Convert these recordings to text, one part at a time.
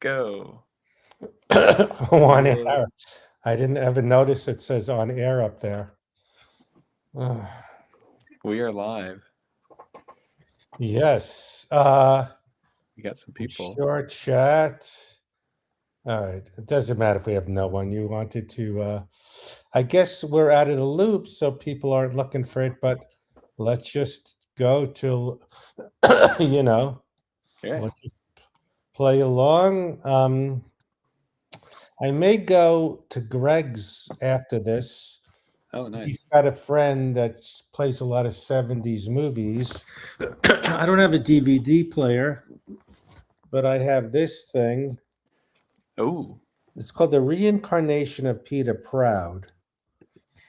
go. On Yay. air. I didn't ever notice it says on air up there. Uh, We are live. yes. We got some people. Short chat. All right. It doesn't matter if we have no one. You wanted to I guess we're out of the loop, so people aren't looking for it, but let's just go to you know, Okay. let's just play along. I may go to Greg's after this. Oh, He's nice. got a friend that plays a lot of 70s movies. I don't have a DVD player, but I have this thing. Oh, It's called The Reincarnation of Peter Proud.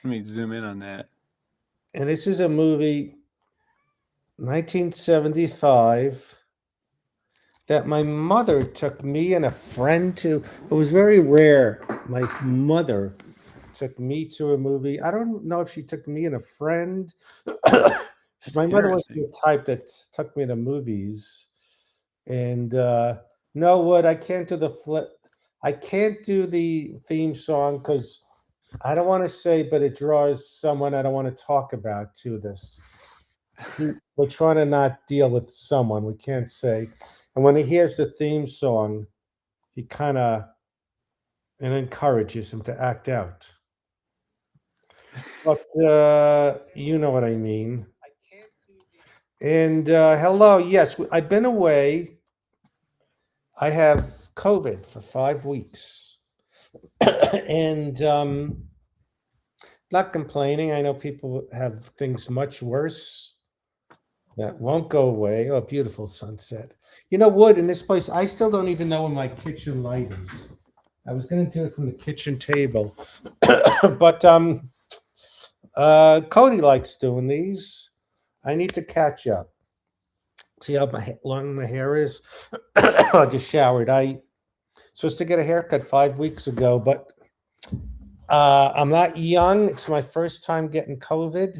let me zoom in on that. And this is a movie, 1975, that my mother took me and a friend to. It was very rare. My mother took me to a movie. I don't know if she took me and a friend. 'Cause my mother was Interesting. the type that took me to movies. And no, Wood, I can't do the flip. I can't do the theme song because I don't want to say, but it draws someone I don't want to talk about to this. We're trying to not deal with someone we can't say. And when he hears the theme song, he kind of and encourages him to act out. But you know what I mean. And hello, yes, I've been away. I have COVID for 5 weeks, and not complaining. I know people have things much worse that won't go away. Oh, beautiful sunset. You know, Wood, in this place, I still don't even know where my kitchen light is. I was going to do it from the kitchen table, but Cody likes doing these. I need to catch up. See how long my hair is? I just showered. I supposed to get a haircut 5 weeks ago, but I'm not young. It's my first time getting COVID,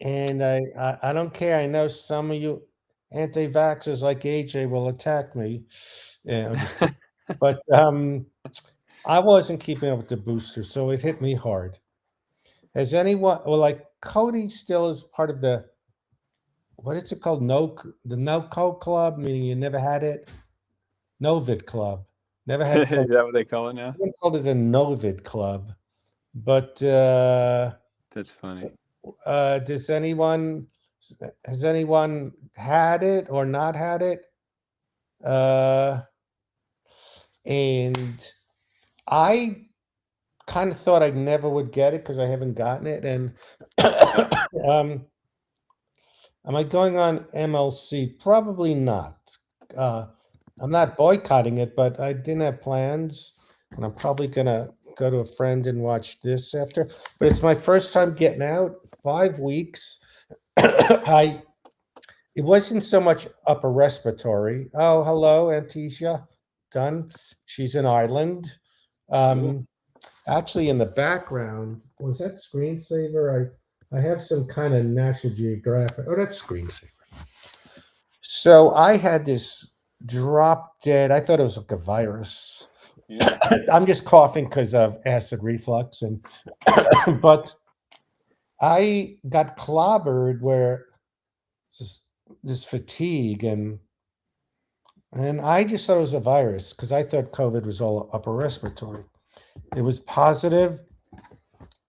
and I don't care. I know some of you anti-vaxxers like AJ will attack me. Yeah, I'm just kidding. But I wasn't keeping up with the booster, so it hit me hard. Has anyone? Well, like Cody still is part of the what is it called? The No Co Club, meaning you never had it. Novid Club. Never had Is COVID. that what they call it now? Everyone called it a Novid Club. But That's funny. does anyone has anyone had it or not had it? Uh, and I kind of thought I never would get it because I haven't gotten it. And Yeah. um, am I going on MLC? Probably not. Uh, I'm not boycotting it, but I didn't have plans, and I'm probably gonna go to a friend and watch this after. But it's my first time getting out. 5 weeks. I It wasn't so much upper respiratory. Oh, hello, Antisha. Done. She's in Ireland. Cool. Um, Actually, in the background, was that screensaver? I have some kind of National Geographic. Oh, that's screensaver. So I had this drop dead. I thought it was like a virus. Yeah. I'm just coughing because of acid reflux, and but I got clobbered where this, this fatigue and I just thought it was a virus because I thought COVID was all upper respiratory. It was positive,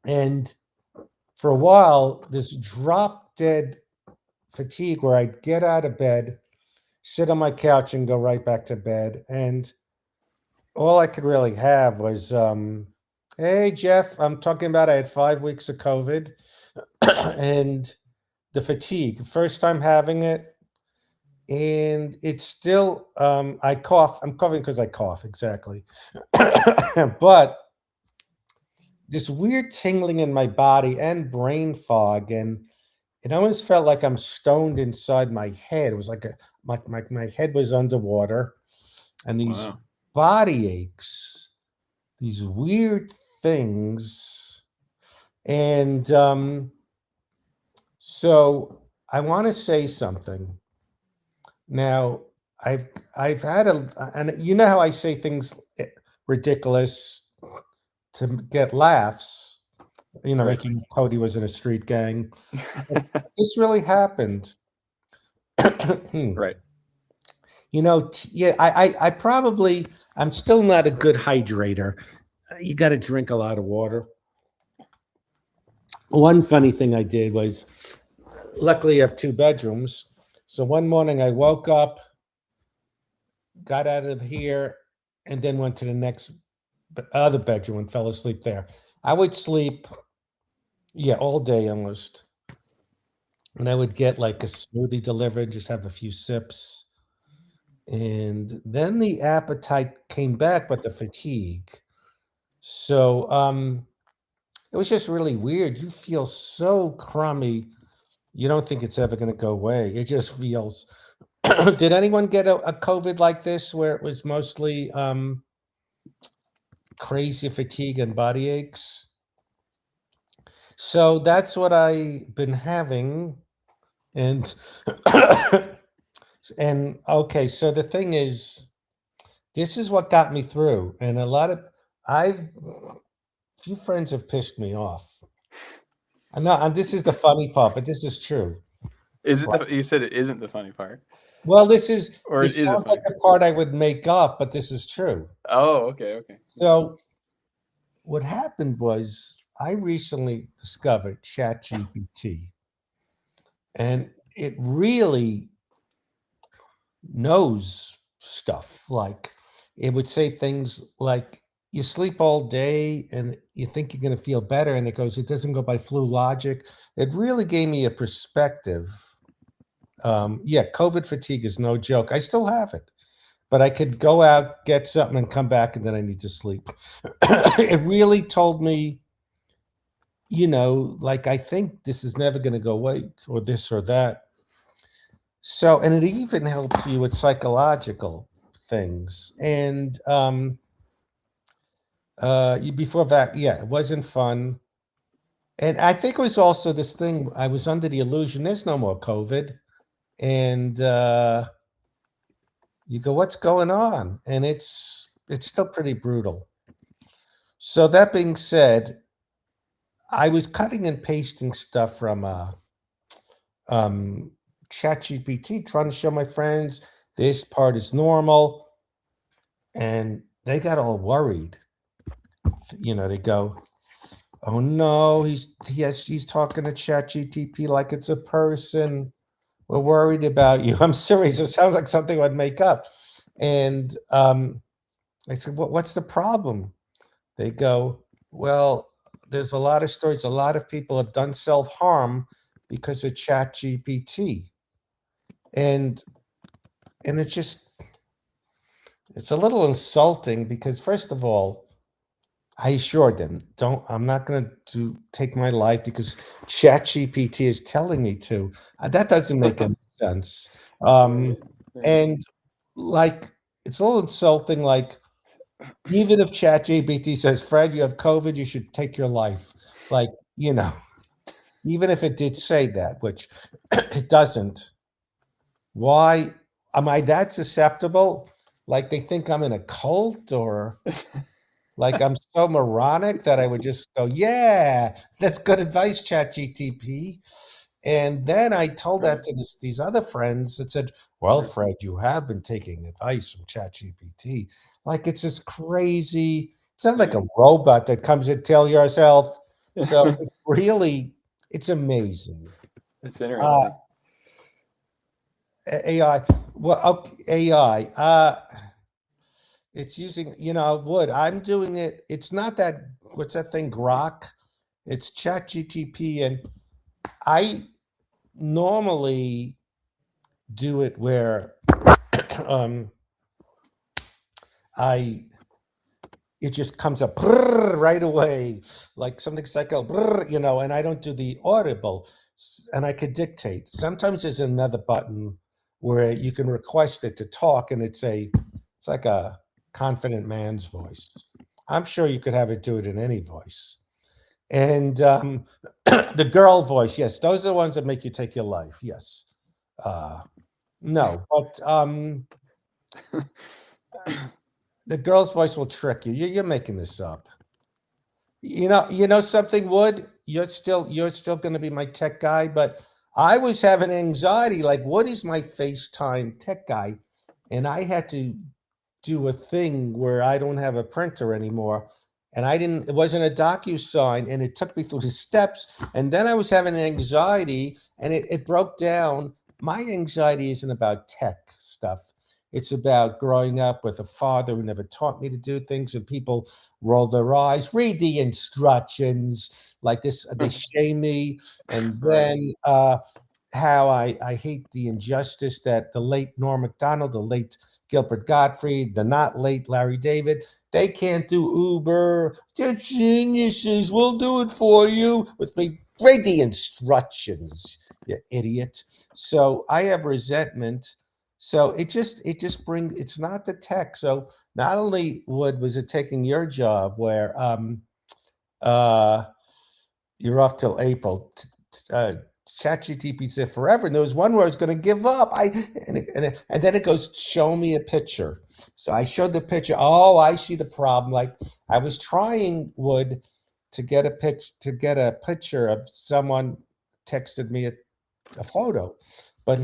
and for a while, this drop dead fatigue where I'd get out of bed, sit on my couch, and go right back to bed. And all I could really have was, hey, Jeff, I'm talking about I had 5 weeks of COVID and the fatigue, first time having it. And it's still, I cough. I'm coughing because I cough, exactly. But this weird tingling in my body and brain fog, and it almost felt like I'm stoned inside my head. It was like my head was underwater, and these Wow. body aches, these weird things. And so I want to say something. Now, I've had and you know how I say things ridiculous to get laughs, Right. like Cody was in a street gang. This really happened. Right. Yeah, I probably, I'm still not a good hydrator. You got to drink a lot of water. One funny thing I did was, luckily I have 2 bedrooms. So one morning I woke up, got out of here, and then went to the next other bedroom and fell asleep there. I would sleep, all day almost. And I would get like a smoothie delivered, just have a few sips. And then the appetite came back, but the fatigue. So it was just really weird. You feel so crummy. You don't think it's ever going to go away. It just feels. Did anyone get a COVID like this where it was mostly crazy fatigue and body aches? So that's what I've been having. And and okay, so the thing is, this is what got me through. And a few friends have pissed me off. I know, and this is the funny part, but this is true. Is it you said it isn't the funny part? Well, this Is sounds like the part I would make up, but this is true. Oh, okay. So what happened was I recently discovered ChatGPT, and it really knows stuff. Like, it would say things like, you sleep all day and you think you're going to feel better, and it doesn't go by flu logic. It really gave me a perspective. COVID fatigue is no joke. I still have it, but I could go out, get something, and come back, and then I need to sleep. It really told me, like, I think this is never going to go away, or this or that. So, and it even helps you with psychological things. And before that, it wasn't fun. And I think it was also this thing, I was under the illusion there's no more COVID. And you go, what's going on? And it's still pretty brutal. So that being said, I was cutting and pasting stuff from ChatGPT, trying to show my friends this part is normal, and they got all worried. They go, "Oh no, he's talking to ChatGPT like it's a person. We're worried about you." I'm serious. It sounds like something I'd make up. And I said, "What's the problem?" They go, "Well, there's a lot of stories. A lot of people have done self-harm because of ChatGPT." And it's a little insulting because, first of all, I assured them, I'm not going to take my life because ChatGPT is telling me to. That doesn't make any sense. And like, it's a little insulting. Like, even if ChatGPT says, "Fred, you have COVID, you should take your life." Like, even if it did say that, which it doesn't. Why am I that susceptible? Like, they think I'm in a cult, or like I'm so moronic that I would just go, "Yeah, that's good advice, ChatGPT." And then I told that to these other friends that said, "Well, Fred, you have been taking advice from ChatGPT." Like, it's this crazy, it's not like a robot that comes and tell yourself. So it's amazing. It's interesting. AI. Well, AI. It's using, wood. I'm doing it. It's not that, what's that thing, Grok? It's ChatGPT. And I normally do it where it just comes up right away, like something psycho, and I don't do the audible, and I could dictate. Sometimes there's another button where you can request it to talk, and it's like a confident man's voice. I'm sure you could have it do it in any voice. And the girl voice, yes, those are the ones that make you take your life. Yes. No, but The girl's voice will trick you. You're making this up. You know something, Wood? You're still going to be my tech guy, but I was having anxiety. Like, what is my FaceTime tech guy? And I had to do a thing where I don't have a printer anymore. And it wasn't a DocuSign, and it took me through the steps. And then I was having anxiety, and it broke down. My anxiety isn't about tech stuff. It's about growing up with a father who never taught me to do things, and people roll their eyes, read the instructions like this. They shame me. And then how I hate the injustice that the late Norm Macdonald, the late Gilbert Gottfried, the not late Larry David, they can't do Uber. They're geniuses. We'll do it for you. With me, read the instructions, you idiot. So I have resentment. So it just brings, it's not the tech. So not only was it taking your job where you're off till April, ChatGPT said forever, and there was one where I was going to give up. And then it goes, show me a picture. So I showed the picture. Oh, I see the problem. Like, I was trying, Wood, to get a picture of someone texted me a photo, but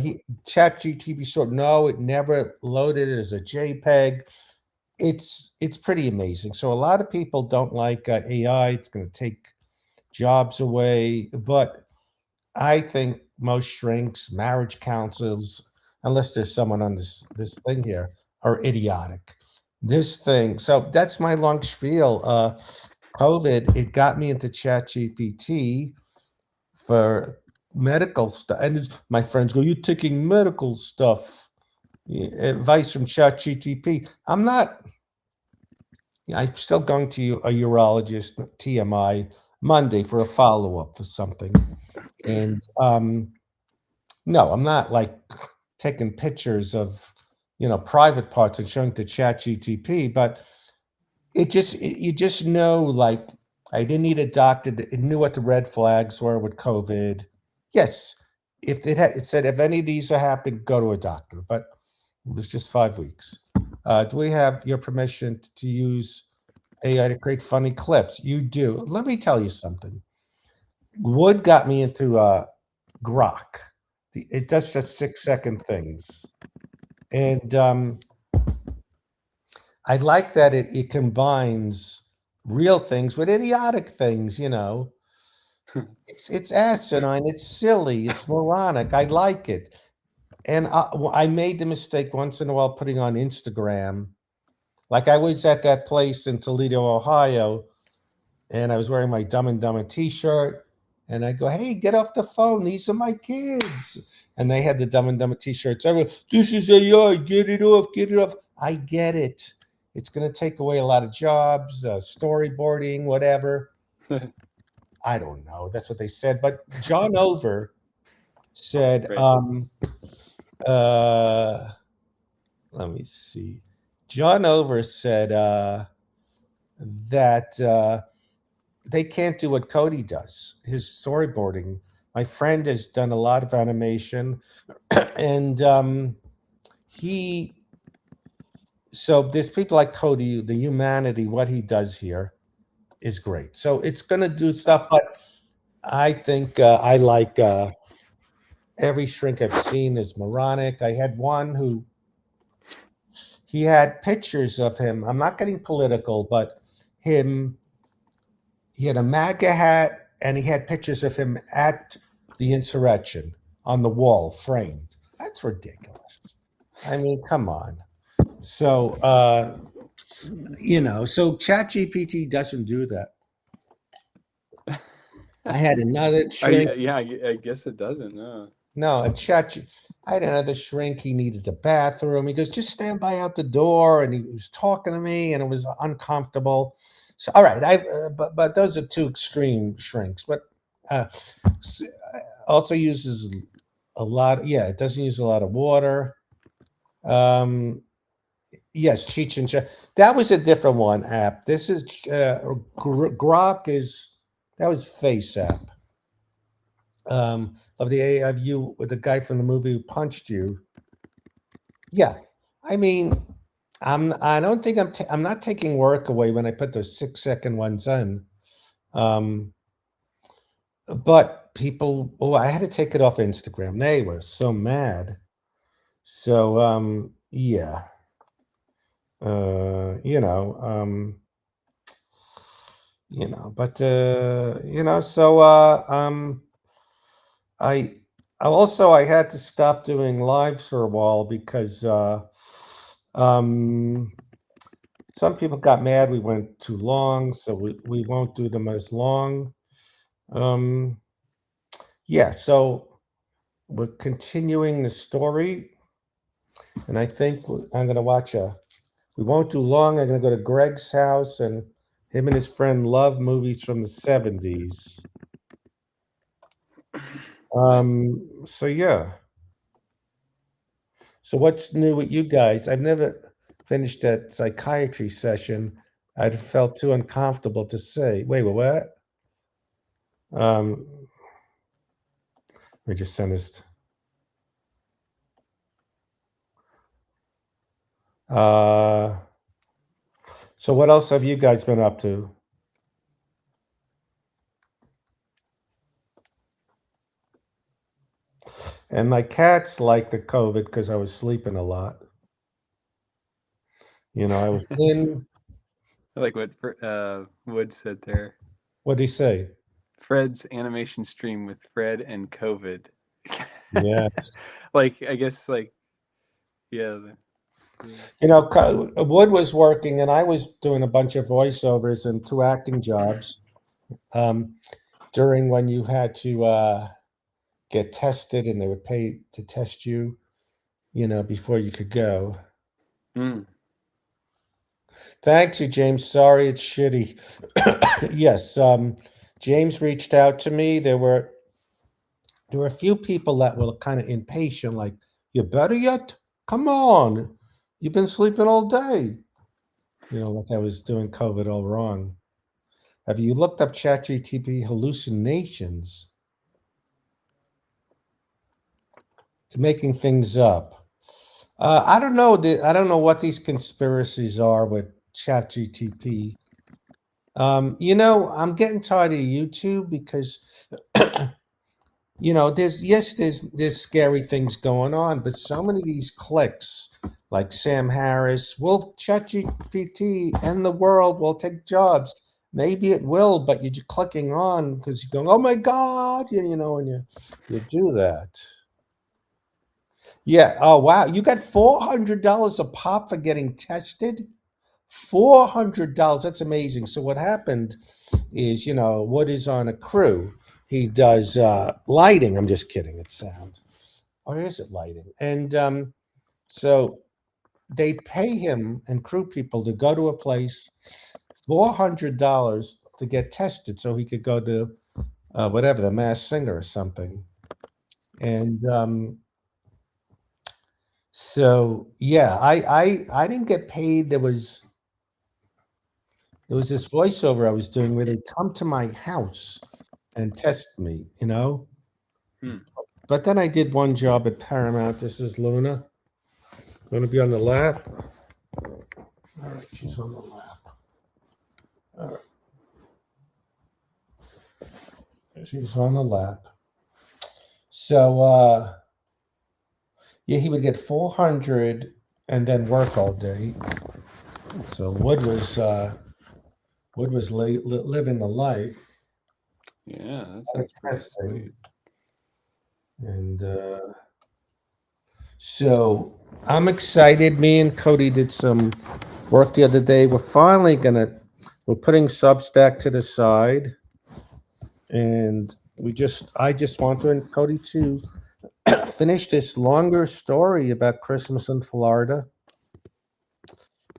ChatGPT showed no, it never loaded it as a JPEG. It's pretty amazing. So a lot of people don't like AI. It's going to take jobs away, but I think most shrinks, marriage counsels, unless there's someone on this thing here, are idiotic. This thing, so that's my long spiel. COVID, it got me into ChatGPT for medical stuff. And my friends go, you're taking medical stuff, advice from ChatGPT. I'm still going to a urologist, TMI, Monday for a follow-up for something. And no, I'm not like taking pictures of, private parts and showing to ChatGPT, but you just know, like, I didn't need a doctor. It knew what the red flags were with COVID. Yes, if it said, if any of these are happening, go to a doctor, but it was just 5 weeks. Do we have your permission to use AI to create funny clips? You do. Let me tell you something. Wood got me into Grok. It does just 6-second things. And I like that it combines real things with idiotic things, It's asinine, it's silly, it's moronic. I like it. And I made the mistake once in a while putting on Instagram. Like, I was at that place in Toledo, Ohio, and I was wearing my Dumb and Dumber t-shirt. And I go, hey, get off the phone. These are my kids. And they had the Dumb and Dumber t-shirts. I go, this is AI. Get it off. Get it off. I get it. It's going to take away a lot of jobs, storyboarding, whatever. I don't know. That's what they said. But John Over said, let me see. John Over said that they can't do what Cody does, his storyboarding. My friend has done a lot of animation, and so there's people like Cody, the humanity, what he does here is great. So it's going to do stuff, but I think I like every shrink I've seen is moronic. I had one he had pictures of him. I'm not getting political, but he had a MAGA hat, and he had pictures of him at the insurrection on the wall, framed. That's ridiculous. I mean, come on. So, so ChatGPT doesn't do that. I had another shrink. Yeah, I guess it doesn't. No, I had another shrink. He needed the bathroom. He goes, just stand by out the door. And he was talking to me, and it was uncomfortable. So, all right, but those are two extreme shrinks. But also uses a lot. Yeah, it doesn't use a lot of water. Yes, Cheech and Chong. That was a different one app. This is Grok that was Face app. Of you with the guy from the movie who punched you. Yeah, I mean, I don't think I'm not taking work away when I put those 6-second ones in. But people, oh, I had to take it off Instagram. They were so mad. So, yeah. You know, but so I I had to stop doing lives for a while because um some people got mad we went too long, so we won't do them as long. Um yeah, so we're continuing the story, and I think I'm gonna watch we won't do long. I'm gonna go to Greg's house, and him and his friend love movies from the 70s. So yeah. So what's new with you guys? I've never finished that psychiatry session. I felt too uncomfortable to say. Wait, what? Let me just send this. So what else have you guys been up to? And my cats like the COVID because I was sleeping a lot. I was in. I like what Wood said there. What did he say? Fred's animation stream with Fred and COVID. Yes. Like, I guess, like, yeah. Wood was working, and I was doing a bunch of voiceovers and 2 acting jobs during when you had to get tested, and they would pay to test you, before you could go. Thanks you, James. Sorry, it's shitty. Yes, James reached out to me. There were a few people that were kind of impatient, like, "You better yet? Come on, you've been sleeping all day." Like I was doing COVID all wrong. Have you looked up ChatGPT hallucinations? To making things up. I don't know. I don't know what these conspiracies are with ChatGPT. I'm getting tired of YouTube because, there's scary things going on, but so many of these clicks, like Sam Harris, will ChatGPT end the world, will take jobs. Maybe it will, but you're just clicking on because you're going, "Oh my God," and you do that. Yeah. Oh wow, you got $400 a pop for getting tested. $400. That's amazing. So what happened is, Wood is on a crew. He does lighting. I'm just kidding. It's sound, or is it lighting? And so they pay him and crew people to go to a place, $400 to get tested, so he could go to whatever, the Masked Singer or something. And so yeah, I didn't get paid. There was this voiceover I was doing where they'd come to my house and test me, But then I did one job at Paramount. This is Luna. Going to be on the lap. All right, she's on the lap. All right. She's on the lap. So, yeah, he would get 400 and then work all day. So Wood was living the life. Yeah, that sounds pretty sweet. And so I'm excited. Me and Cody did some work the other day. We're putting Substack to the side, and I just want to and Cody to finish this longer story about Christmas in Florida.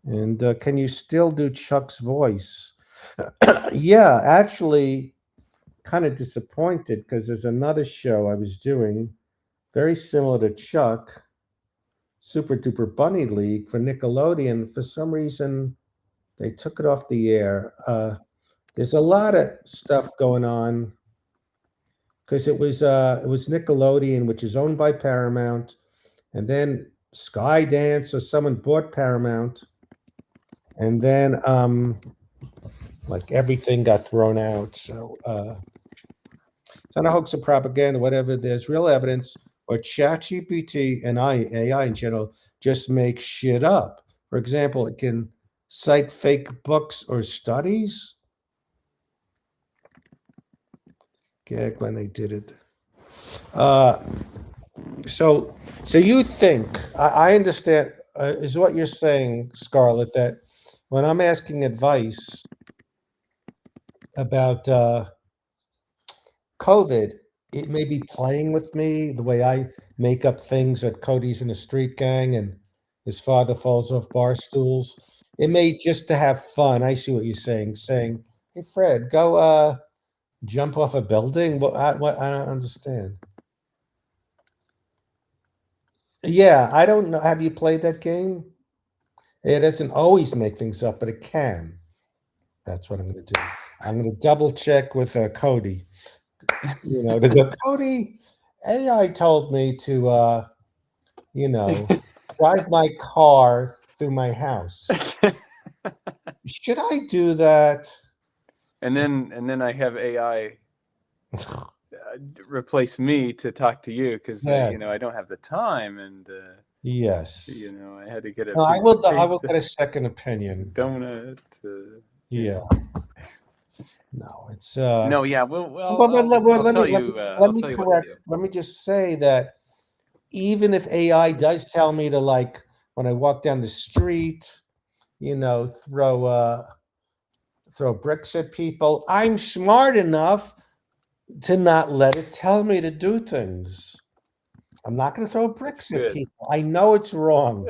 And can you still do Chuck's voice? Yeah, actually, kind of disappointed because there's another show I was doing very similar to Chuck, Super Duper Bunny League for Nickelodeon. For some reason, they took it off the air. There's a lot of stuff going on because it was Nickelodeon, which is owned by Paramount, and then Skydance, or someone bought Paramount, and then like everything got thrown out. So it's not a hoax or propaganda, whatever. There's real evidence, or ChatGPT and AI in general just make shit up. For example, it can cite fake books or studies. Gag when they did it. So you think I understand? Is what you're saying, Scarlett? That when I'm asking advice about COVID, it may be playing with me the way I make up things that Cody's in a street gang and his father falls off bar stools. It may just to have fun. I see what you're saying. Saying, "Hey, Fred, go jump off a building." Well, I don't understand. Yeah, I don't know. Have you played that game? It doesn't always make things up, but it can. That's what I'm going to do. I'm going to double check with Cody. You know, to go, Cody, AI told me to, you know, drive my car through my house. Should I do that? And then I have AI replace me to talk to you because Yes. I don't have the time, and Yes. I had to get a No, I piece will. of I will pizza, get a second opinion. donut. Yeah. No, it's No, yeah. Well, But I'll let tell me you. let I'll me tell you what to correct. do. Let me just say that even if AI does tell me to, like, when I walk down the street, you know, throw bricks at people, I'm smart enough to not let it tell me to do things. I'm not going to throw bricks at good. people. I know it's wrong.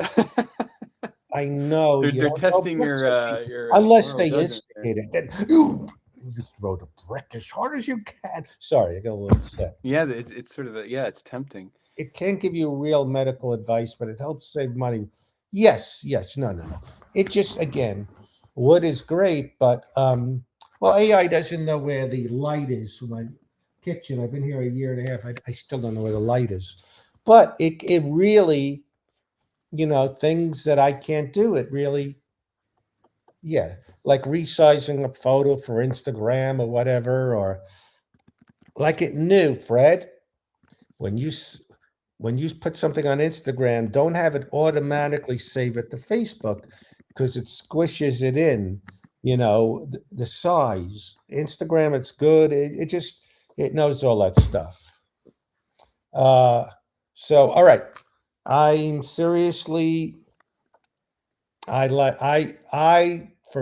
I know you They're don't throw testing bricks at people your unless moral they judgment there. instigate it. Then you throw the brick as hard as you can. Sorry, I got a little upset. Yeah, it's sort of it's tempting. It can't give you real medical advice, but it helps save money. Yes, no. It just, again, wood is great, but well, AI doesn't know where the light is for my kitchen. I've been here a year and a half. I still don't know where the light is, but it really, things that I can't do. It really, yeah, like resizing a photo for Instagram or whatever, or like it knew, Fred, when you put something on Instagram, don't have it automatically save it to Facebook because it squishes it in, the size. Instagram, it's good. It knows all that stuff. So, all right. I'm seriously, for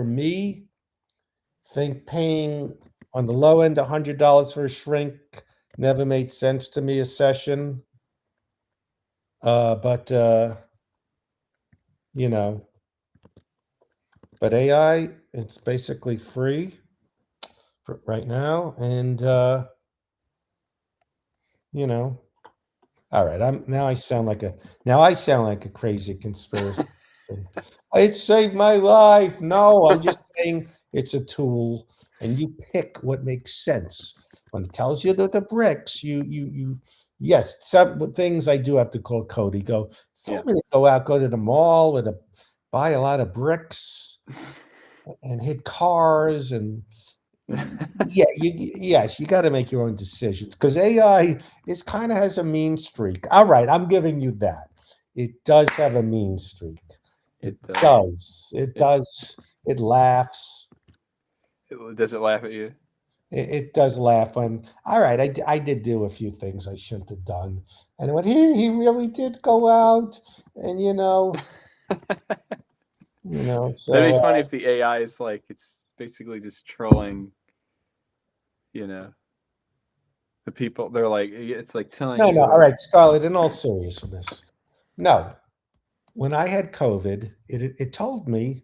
me, think paying on the low end $100 for a shrink never made sense to me a session. But but AI, it's basically free for right now, and all right. I sound like a crazy conspiracy. It saved my life. No, I'm just saying it's a tool, and you pick what makes sense. When it tells you the bricks, yes, some things I do have to call Cody. Go, tell me to go to the mall buy a lot of bricks and hit cars, and yes, you got to make your own decisions because AI kind of has a mean streak. All right, I'm giving you that. It does have a mean streak. It does. It does. It laughs. Does it laugh at you? It does laugh when. All right, I did do a few things I shouldn't have done, and when he really did go out, and so that'd be funny if the AI is like it's basically just trolling, the people. They're like it's like telling you. No. All right, Scarlett. In all seriousness, no. When I had COVID, it told me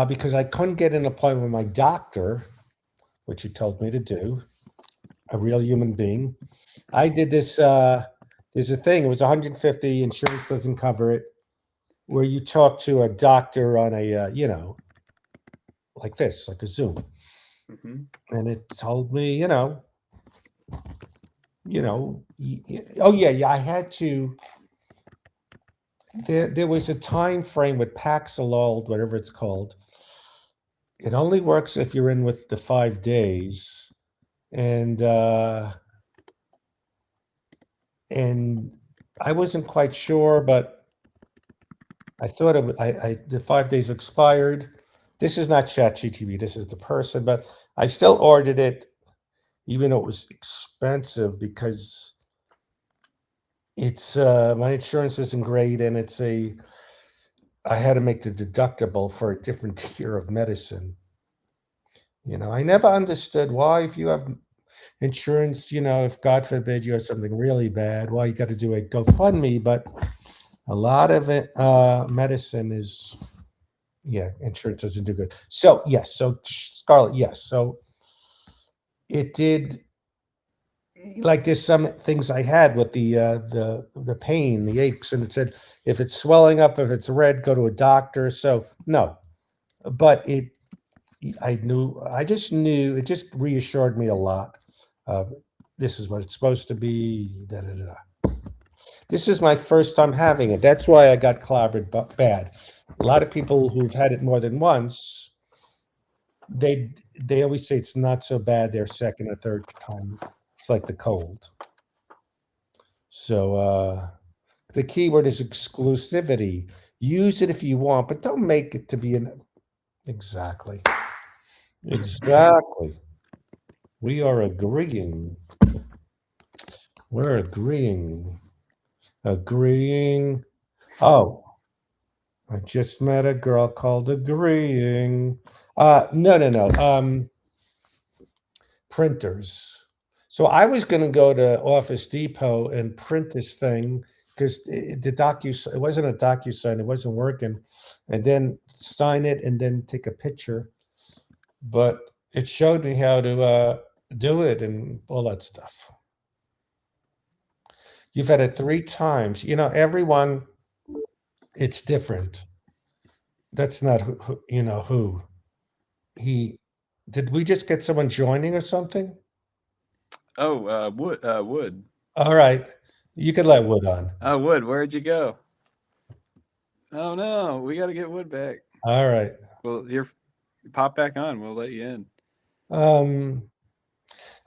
because I couldn't get an appointment with my doctor, which it told me to do, a real human being. I did this. There's a thing. It was 150. Insurance doesn't cover it. Where you talk to a doctor on a, like this, like a Zoom, and it told me, oh yeah, I had to there was a time frame with Paxilol, whatever it's called. It only works if you're in with the 5 days, and I wasn't quite sure, but I thought the 5 days expired. This is not ChatGTV. This is the person, but I still ordered it, even though it was expensive because it's my insurance isn't great, and I had to make the deductible for a different tier of medicine. I never understood why, if you have insurance, if God forbid you have something really bad, why you got to do a GoFundMe. But a lot of it, medicine is, insurance doesn't do good. So yes, so Scarlett, yes, so it did. Like there's some things I had with the pain, the aches, and it said if it's swelling up, if it's red, go to a doctor. So no, but I just knew, it just reassured me a lot. This is what it's supposed to be. Da, da, da. This is my first time having it. That's why I got clobbered bad. A lot of people who've had it more than once, they always say it's not so bad their second or third time. It's like the cold. So the key word is exclusivity. Use it if you want, but don't make it to be exactly. Exactly. We are agreeing. We're agreeing. Agreeing. Oh, I just met a girl called Agreeing. No. Printers. So I was going to go to Office Depot and print this thing because it wasn't a DocuSign, it wasn't working, and then sign it and then take a picture. But it showed me how to do it and all that stuff. You've had it 3 times. Everyone, it's different. That's not who. Did we just get someone joining or something? Oh, Wood. All right. You could let Wood on. Oh, Wood, where'd you go? Oh no, we got to get Wood back. All right. Well, here, pop back on. We'll let you in.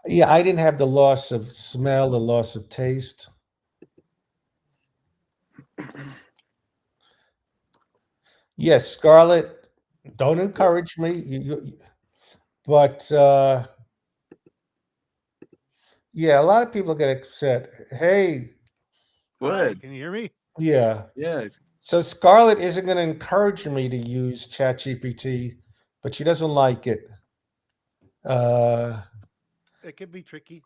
Yeah, I didn't have the loss of smell, the loss of taste. Yes, Scarlett, don't encourage me. But yeah, a lot of people get upset. Hey, Wood, can you hear me? Yeah. Yeah. So Scarlett isn't going to encourage me to use ChatGPT, but she doesn't like it. It can be tricky.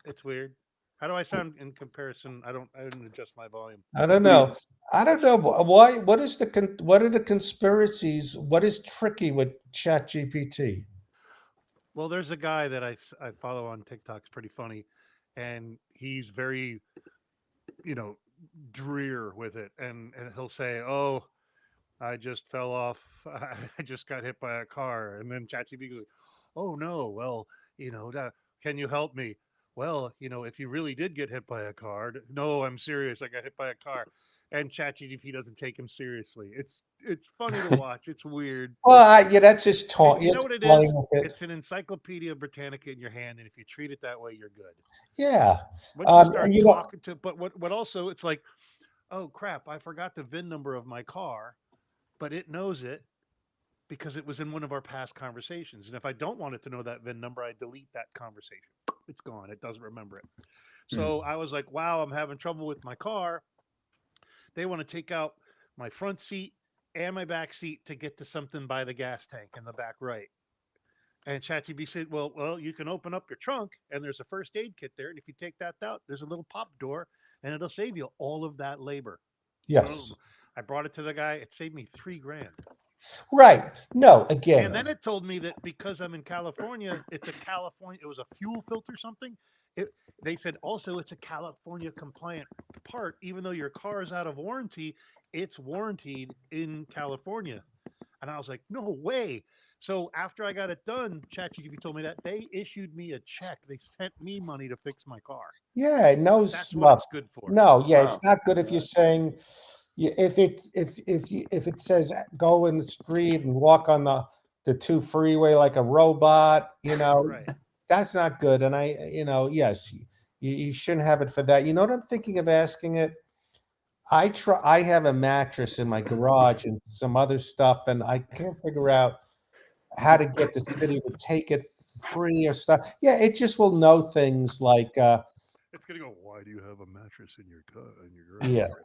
It's weird. How do I sound in comparison? I didn't adjust my volume. I don't know. I don't know why. What are the conspiracies? What is tricky with ChatGPT? Well, there's a guy that I follow on TikTok. It's pretty funny, and he's very, drear with it, and he'll say, "Oh, I just fell off. I just got hit by a car," and then ChatGPT goes, "Oh no, well, can you help me?" Well, if you really did get hit by a car, no, I'm serious. I got hit by a car, and ChatGPT doesn't take him seriously. It's funny to watch. It's weird. Well, yeah, that's just talk. You know what it is? It's an Encyclopedia Britannica in your hand, and if you treat it that way, you're good. Yeah. Once you start talking to, but what also, it's like, oh crap, I forgot the VIN number of my car, but it knows it because it was in one of our past conversations. And if I don't want it to know that VIN number, I delete that conversation. It's gone. It doesn't remember it. So I was like, wow, I'm having trouble with my car. They want to take out my front seat and my back seat to get to something by the gas tank in the back right. And ChatGPT said, well, you can open up your trunk and there's a first aid kit there. And if you take that out, there's a little pop door and it'll save you all of that labor. Yes. Boom. I brought it to the guy. It saved me $3,000. Right. No, again. And then it told me that because I'm in California, it was a fuel filter something. They said also it's a California compliant part, even though your car is out of warranty, it's warranted in California. And I was like, no way. So after I got it done, ChatGPT told me that they issued me a check. They sent me money to fix my car. Yeah, no That's what smuff. it's good for. No, yeah, it's Wow. not good if you're saying if it says go in the street and walk on the 2 freeway like a robot, Right. that's not good. And yes, you shouldn't have it for that. You know what I'm thinking of asking it? I have a mattress in my garage and some other stuff, and I can't figure out how to get the city to take it free or stuff. Yeah, it just will know things like It's gonna go. Why do you have a mattress in your car? In your yeah. garage?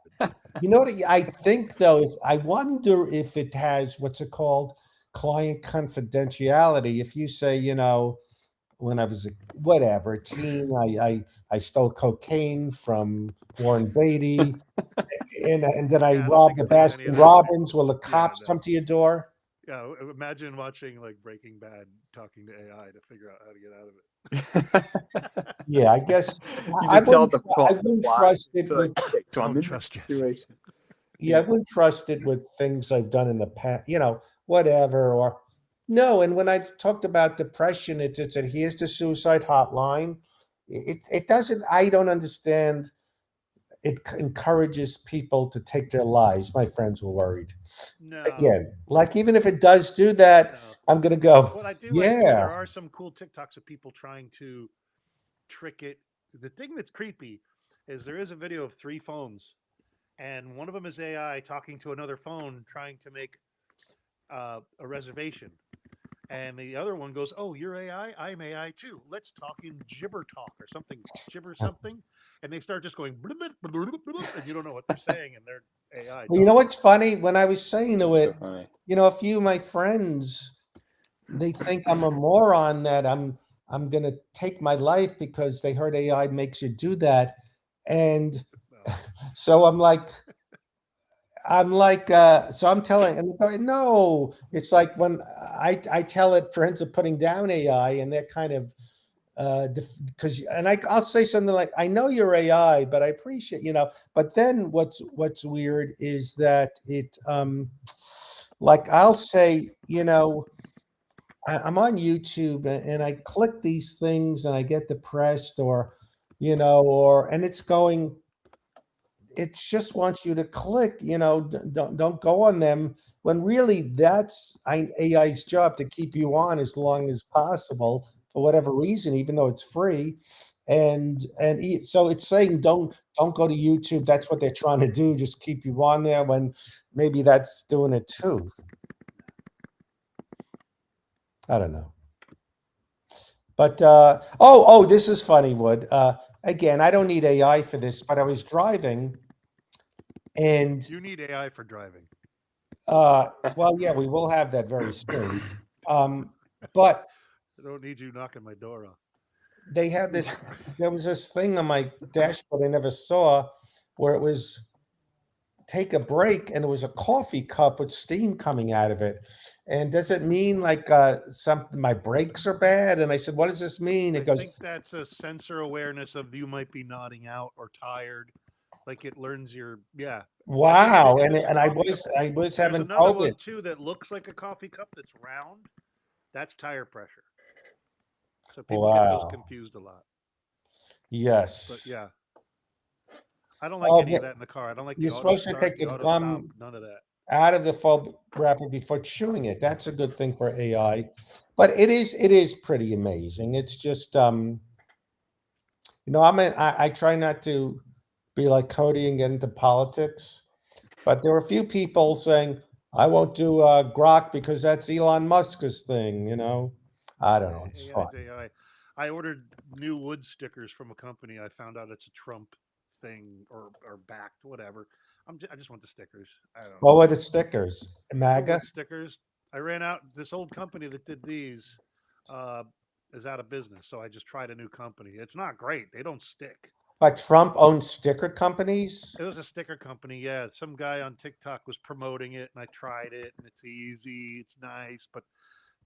You know what I think though, if I wonder if it has what's it called? Client confidentiality. If you say, when I was a teen, I stole cocaine from Warren Beatty, and then I Yeah, I don't robbed think the it's doing any of Baskin that. Robbins. Will the Yeah, cops no. come to your door? Yeah, imagine watching like Breaking Bad, talking to AI to figure out how to get out of it. Yeah, I guess You I just tell wouldn't. the I wouldn't plot. trust it It's like, with. okay, so I'm Don't in this trust Jesse. situation. Yeah, I wouldn't trust it with things I've done in the past. Whatever. Or no. And when I've talked about depression, it said here's the suicide hotline. It doesn't. I don't understand. It encourages people to take their lives. My friends were worried. No, Again, like even if it does do that, no. I'm gonna go. What I do like too, Yeah. there are some cool TikToks of people trying to trick it. The thing that's creepy is there is a video of 3 phones, and one of them is AI talking to another phone trying to make a reservation. And the other one goes, "Oh, you're AI. I'm AI too. Let's talk in gibber talk or something, gibber something." And they start just going, "Blub, blub, blub, blub, blub," and you don't know what they're saying, and they're AI. Well, you know talking. what's funny? When I was saying to That's it, so funny. a few of my friends, they think I'm a moron that I'm gonna take my life because they heard AI makes you do that. And Well, so so I'm telling, and they're going, no, it's like when I tell it friends are putting down AI, and they're kind of because I'll say something like, I know you're AI, but I appreciate, but then what's weird is that it like I'll say, I'm on YouTube and I click these things and I get depressed or and it's going, it just wants you to click, don't go on them when really that's AI's job to keep you on as long as possible for whatever reason, even though it's free. So it's saying don't go to YouTube. That's what they're trying to do, just keep you on there when maybe that's doing it too. I don't know. But this is funny, Wood. Again, I don't need AI for this, but I was driving and you need AI for driving. well, yeah, we will have that very soon. But I don't need you knocking my door on. they had this, there was this thing on my dashboard I never saw where it was take a break and it was a coffee cup with steam coming out of it. And does it mean like something, my brakes are bad? And I said, what does this mean? It I goes, think that's a sensor awareness of you might be nodding out or tired. Like it learns your wow. it And is a I coffee was cup. I was There's having another COVID. one too that looks like a coffee cup that's round. That's tire pressure. So people get those Wow. confused a lot. Yes. But yeah, I don't like Oh, any of but that in the car. I don't like you're the auto supposed to start, take the the auto stop, gum none of that. out of the foam wrapper before chewing it. That's a good thing for AI. But it is pretty amazing. It's just I try not to be like Cody and get into politics, but there were a few people saying I won't do Grok because that's Elon Musk's thing. I don't know. It's fun. AI's AI. I ordered new wood stickers from a company. I found out it's a Trump thing or backed, whatever. I just want the stickers. I don't know. What were the stickers? The MAGA? wood stickers. I ran out. This old company that did these uh, is out of business, so I just tried a new company. It's not great. They don't stick. But Trump owns sticker companies. It was a sticker company. Yeah, some guy on TikTok was promoting it, and I tried it, and it's easy. It's nice, but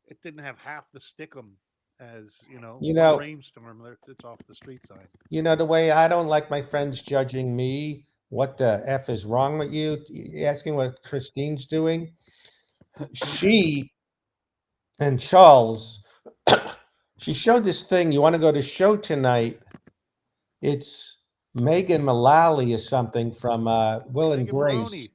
it didn't have half the stickum as You one know, rainstorm. It's off the street side. the way I don't like my friends judging me. What the F is wrong with you? Asking what Christine's doing. She And Charles, she showed this thing. You want to go to show tonight? It's Megan Mullally or something from Will and Megan Grace. Maloney.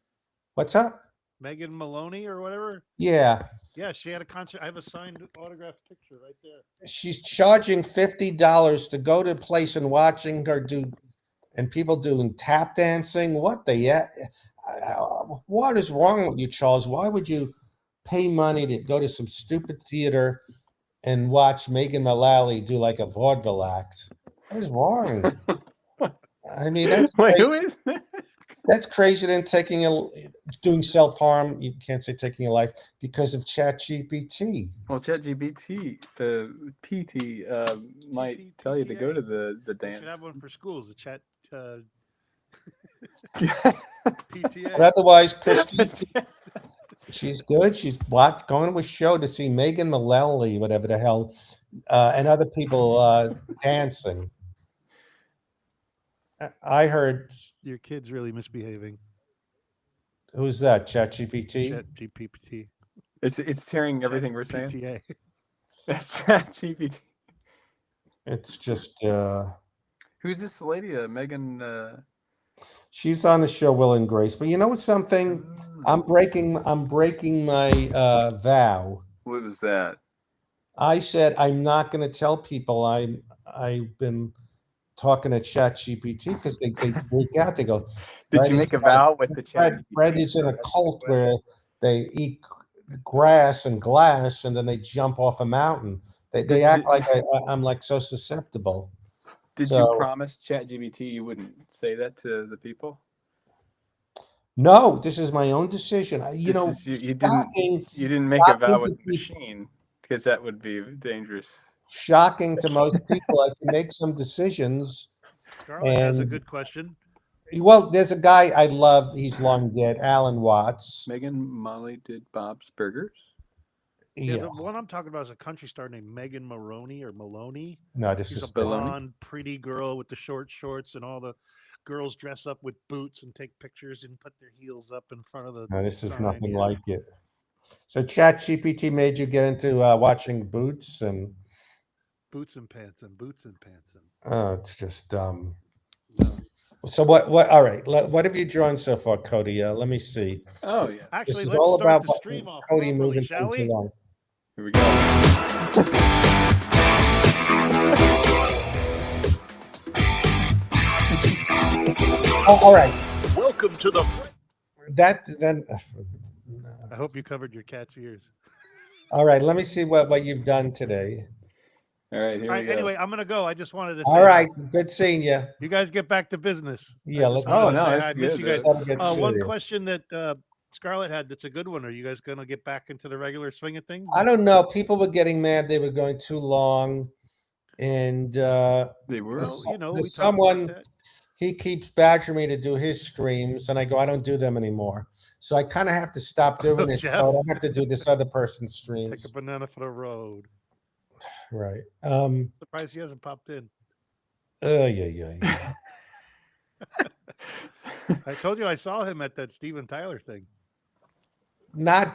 What's up? Megan Maloney or whatever. Yeah, Yeah, she had a concert. I have a signed autographed picture right there. she's charging $50 to go to a place and watching her do, and people doing tap dancing. What is wrong with you, Charles? Why would you pay money to go to some stupid theater and watch Megan Mullally do like a vaudeville act? What is wrong? I mean, that's Wait, crazy. who is that? That's crazy than doing self-harm. You can't say taking a life because of ChatGPT. Well, ChatGPT, the PT, might tell you to go to the They dance. should have one for schools. The chat But PTA. otherwise, Christy, she's good. She's going to a show to see Megan Mullally, whatever the hell, and other people dancing. I heard, Your kid's really misbehaving. who's that? ChatGPT? Chat GPT. It's tearing everything we're saying. PTA. That's ChatGPT. It's just Who's this lady? Megan. she's on the show Will and Grace. But you know what's something? I'm breaking my vow. What was that? I said I'm not going to tell people I've been talking to ChatGPT because they freak out. They go, Did Fred you is make a like- vow with the chat? Fred is in a cult where they eat grass and glass and then they jump off a mountain. They act like I'm like so susceptible. Did so- you promise ChatGPT you wouldn't say that to the people? No, this is my own decision. You know, You shocking, didn't make a shocking vow to with the people. machine because that would be dangerous. shocking to most people. I can make some decisions. Scarlett has a And- good question. Well, there's a guy I love. He's long dead, Alan Watts. Megan Molly did Bob's Burgers. Yeah, Yeah, the one I'm talking about is a country star named Megan Maroney or Maloney. no, this She's is a Baloney. blonde, pretty girl with the short shorts, and all the girls dress up with boots and take pictures and put their heels up in front of the. no, this is sign, nothing yeah. like it. So, ChatGPT made you get into watching Boots, and Boots and pants and boots and pants and. it's just So what? All right. What have you drawn so far, Cody? Let me see. Oh yeah, Actually, This is let's all start about the stream off Cody properly, moving shall things we? along. here we go. Oh, all right. Welcome to the. Then. I hope you covered your cat's ears. All right. Let me see what you've done today. All right, here All we right. go. Anyway, I'm gonna go. I just wanted to. All say right. Good seeing you. You guys get back to business. Yeah. I just Let's wanted Oh, to no, say that's I miss good, you guys. gotta get One serious. question that Scarlett had that's a good one. Are you guys gonna get back into the regular swing of things? I don't know. People were getting mad. They were going too long, and They were. There's Well, you know, we there's talked about someone that. he keeps badgering me to do his streams, and I go, I don't do them anymore. So I kind of have to stop doing it. So Jeff. I don't have to do this other person's Take streams. a banana for the road. Right. Surprised he hasn't popped in. Yeah. I told you I saw him at that Steven Tyler thing. Not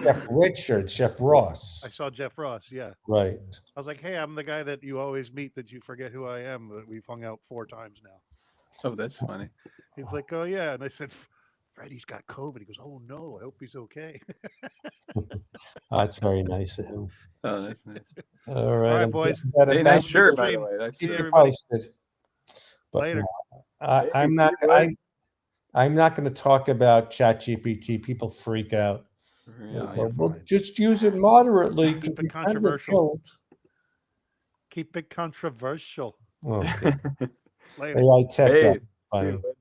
Chef Richard, Chef Ross. I saw Jeff Ross. Yeah, Right. I was like, hey, I'm the guy that you always meet that you forget who I am. That we've hung out 4 times now. Oh, that's funny. He's like, oh yeah, and I said, Freddie's got COVID. He goes, oh no, I hope he's okay. That's very nice of him. Oh, that's nice. All right, right, I'm boys. getting better. Hey, Thank nice you. shirt, by the stream. way. That's See you, Keep it everybody. posted. But Later. no, I'm not. I'm not going to talk about ChatGPT. People freak out. Yeah, They go, you're well, fine. just use it moderately. Keep 'cause it you can get controversial. killed. Keep it controversial. Oh, okay. Later. AI tech Hey, guy. see Fine. Wood.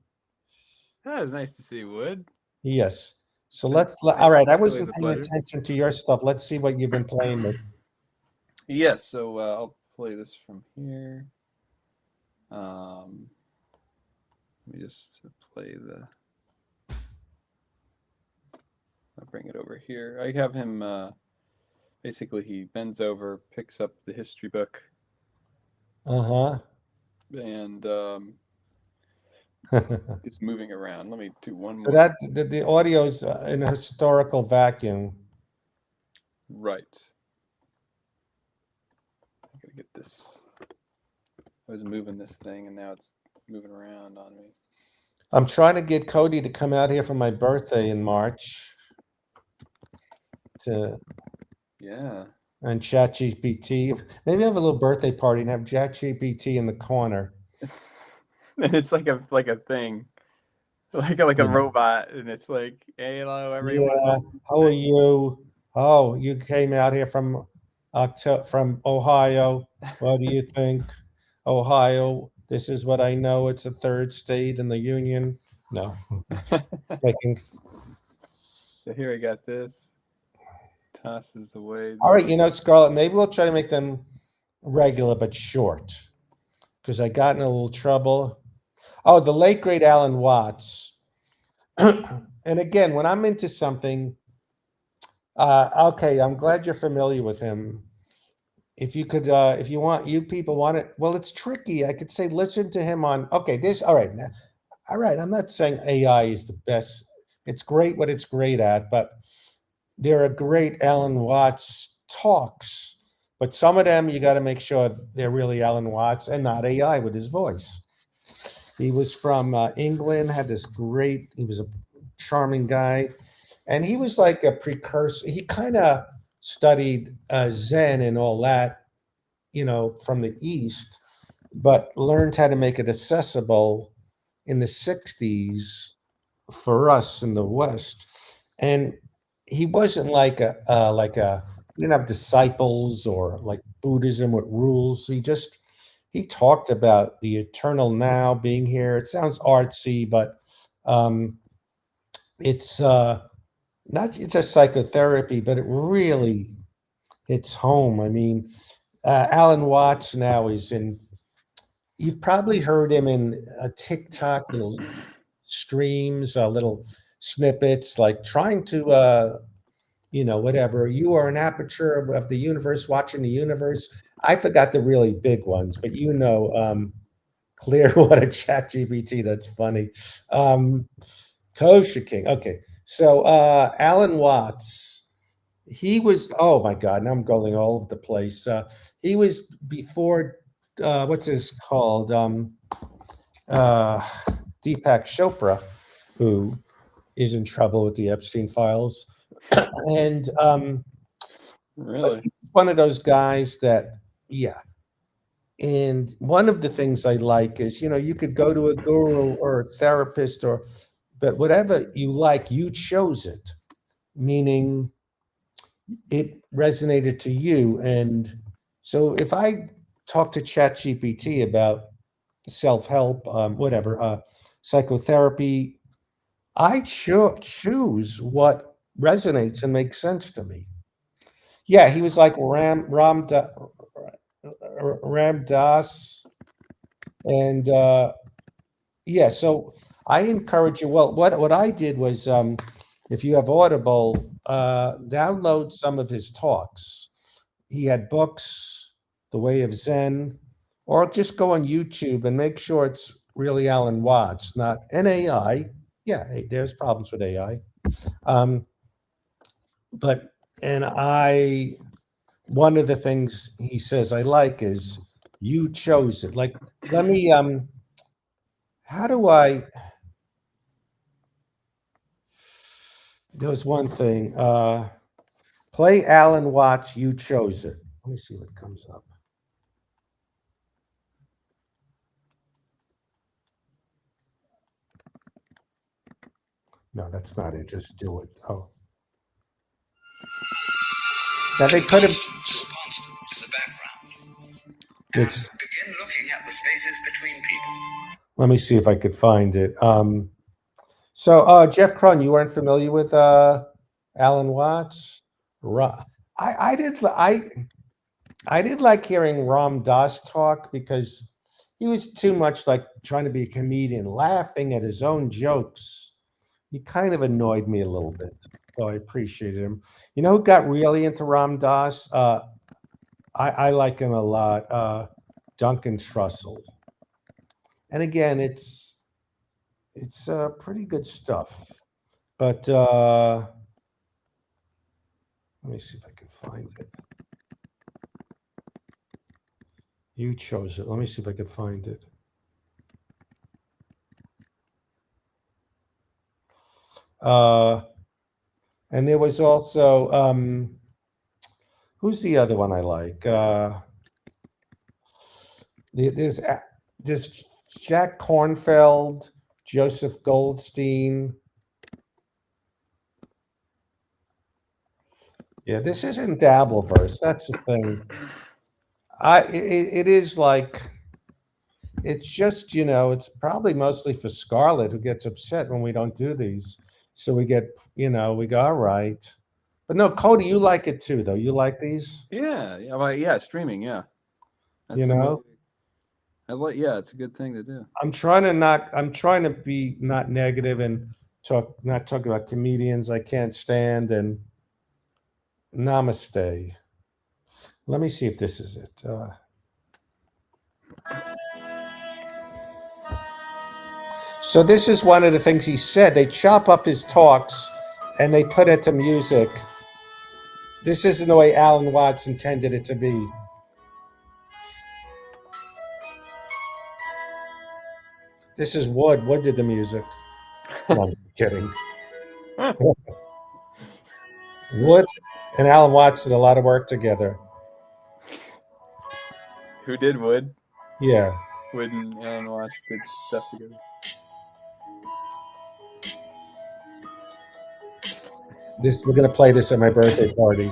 That was nice to see Wood. Yes. So Thanks. all right. I Always wasn't a paying pleasure. attention to your stuff. Let's see what you've been playing with. Yes, so I'll play this from here. Let me just play the. I'll bring it over here. I have him. Basically, he bends over, picks up the history book, Uh and huh. is moving around. Let me do one So more. that the audio is in a historical vacuum. Right. Gotta get this. I was moving this thing and now it's moving around on me. I'm trying to get Cody to come out here for my birthday in March to Yeah. and ChatGPT. Maybe have a little birthday party and have ChatGPT in the corner. And it's like a thing. Like a Yes. robot, and it's like, hey, hello everyone. Yeah. How are you? Oh, you came out here from Ohio. What do you think? Ohio, this is what I know. It's the third state in the union. No, making. So here I got this. Tosses away. All right, Scarlett, maybe we'll try to make them regular but short because I got in a little trouble. Oh, the late great Alan Watts. And again, when I'm into something, okay, I'm glad you're familiar with him. If you could, if you people want it, well, it's tricky. I could say listen to him on. Okay, all right, all right. I'm not saying AI is the best. It's great what it's great at, but there are great Alan Watts talks. But some of them you got to make sure they're really Alan Watts and not AI with his voice. He was from England. Had this great. He was a charming guy, and he was like a precursor. He kind of studied Zen and all that, from the East, but learned how to make it accessible in the 60s for us in the West. And he wasn't like he didn't have disciples or like Buddhism with rules. He talked about the eternal now being here. It sounds artsy, but it's not just psychotherapy, but it really hits home. I mean, Alan Watts now is you've probably heard him in TikTok, little streams, little snippets, like trying to, whatever. You are an aperture of the universe, watching the universe. I forgot the really big ones, but Clearwater ChatGPT, that's funny. Kosher King. Okay. So Alan Watts, he was, oh my God, now I'm going all over the place. He was before, what's this called? Deepak Chopra, who is in trouble with the Epstein files. And Really? one of those guys that, yeah. And one of the things I like is, you could go to a guru or a therapist but whatever you like, you chose it, meaning it resonated to you. And so if I talk to ChatGPT about self-help, psychotherapy, I choose what resonates and makes sense to me. Yeah, he was like Ram Dass, and yeah. So I encourage you. Well, what I did was, if you have Audible, download some of his talks. He had books, The Way of Zen, or just go on YouTube and make sure it's really Alan Watts, not an AI. Yeah, hey, there's problems with AI. One of the things he says I like is you chose it. Like, let me, how do I, there was one thing, play Alan Watts, you chose it. Let me see what comes up. No, that's not it. Just do it. Oh. Now they could have. It's, begin looking at the spaces between people. Let me see if I could find it. So Jeff Cron, you weren't familiar with Alan Watts? I did like hearing Ram Dass talk because he was too much like trying to be a comedian, laughing at his own jokes. He kind of annoyed me a little bit, so I appreciated him. You know who got really into Ram Dass? I like him a lot. Duncan Trussell. And again, it's pretty good stuff. But let me see if I can find it. You chose it. Let me see if I can find it. And there was also who's the other one I like? There's there's Jack Kornfeld, Joseph Goldstein. Yeah, this isn't Dabbleverse. That's the thing. It is like it's just it's probably mostly for Scarlett who gets upset when we don't do these. So we get we go all right. But no, Cody, you like it too, though. You like these, Yeah, yeah, well, yeah, streaming, yeah. you the know. way- I like, yeah, it's a good thing to do. I'm trying to be not negative and not talk about comedians I can't stand and namaste. Let me see if this is it. So this is one of the things he said. They chop up his talks and they put it to music. This isn't the way Alan Watts intended it to be. This is Wood. Wood did the music. No, I'm kidding. Wood and Alan Watts did a lot of work together. Who did Wood? Yeah. Wood and Alan Watts did stuff together. We're gonna play this at my birthday party.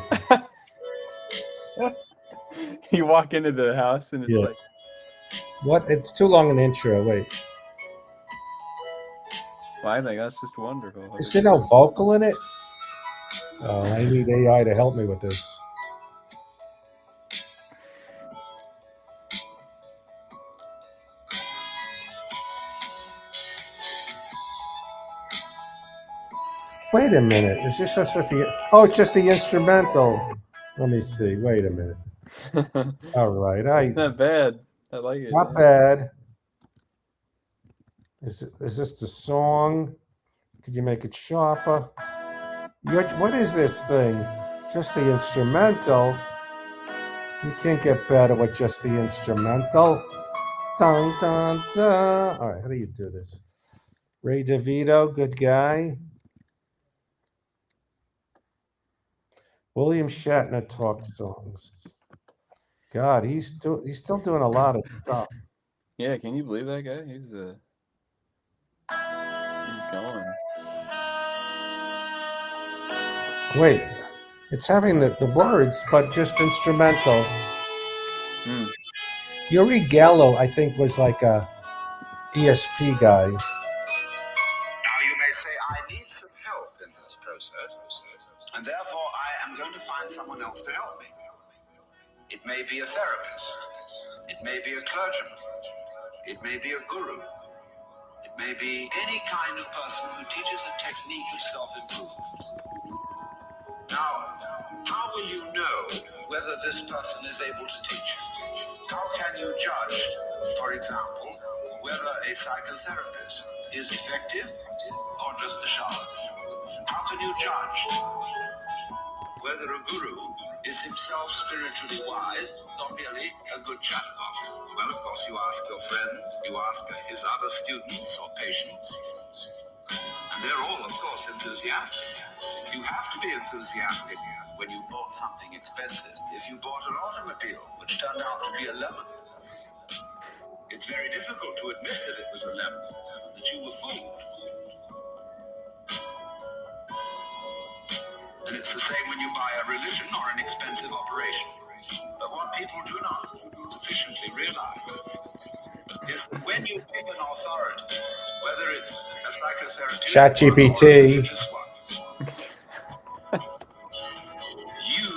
You walk into the house and it's Yeah. like, What? It's too long an intro. Wait. well, I think that's just wonderful. Is there no vocal in it? Oh, I need AI to help me with this. Wait a minute. Is this just the? Oh, it's just the instrumental. Let me see. Wait a minute. All right. It's not bad. I like it. Not bad. Is this the song? Could you make it sharper? What is this thing? Just the instrumental. You can't get better with just the instrumental. Dun, dun, dun. All right, how do you do this? Ray DeVito, good guy. William Shatner talk songs. God, he's still doing a lot of stuff. Yeah, can you believe that guy? He's going. Wait, it's having the words, but just instrumental. Hmm. Yuri Gallo, I think, was like a ESP guy. Now you may say, I need some help in this process, and therefore I am going to find someone else to help me. It may be a therapist. It may be a clergyman. It may be a guru. It may be any kind of person who teaches a technique of self-improvement. Now, how will you know whether this person is able to teach you? How can you judge, for example, whether a psychotherapist is effective or just a charlatan? How can you judge whether a guru is himself spiritually wise or merely a good chatterbox? Well, of course, you ask your friends, you ask his other students or patients, and they're all, of course, enthusiastic. You have to be enthusiastic when you bought something expensive. If you bought an automobile which turned out to be a lemon, it's very difficult to admit that it was a lemon, that you were fooled. And it's the same when you buy a religion or an expensive operation. But what people do not sufficiently realize is that when you pick an authority, whether it's a psychotherapist ChatGPT. or a religious one, you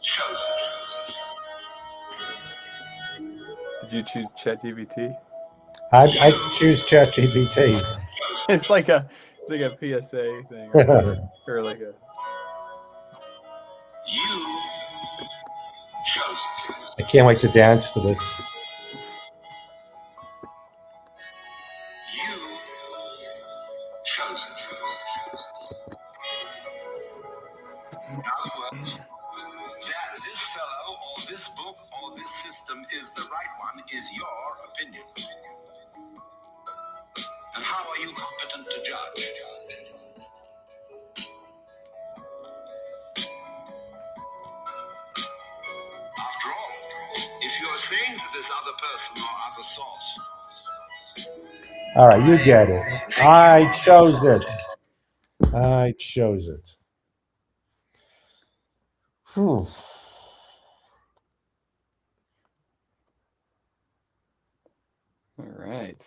chose it. Did you choose ChatGPT? I choose ChatGPT. It's like a PSA thing, or like a. You chose it. I can't wait to dance to this. You chose it. In other words, that this fellow or this book or this system is the right one is your opinion. And how are you competent to judge? After all, if you're saying to this other person or other source, All right, you get it. I chose it. I chose it. Whew. All right.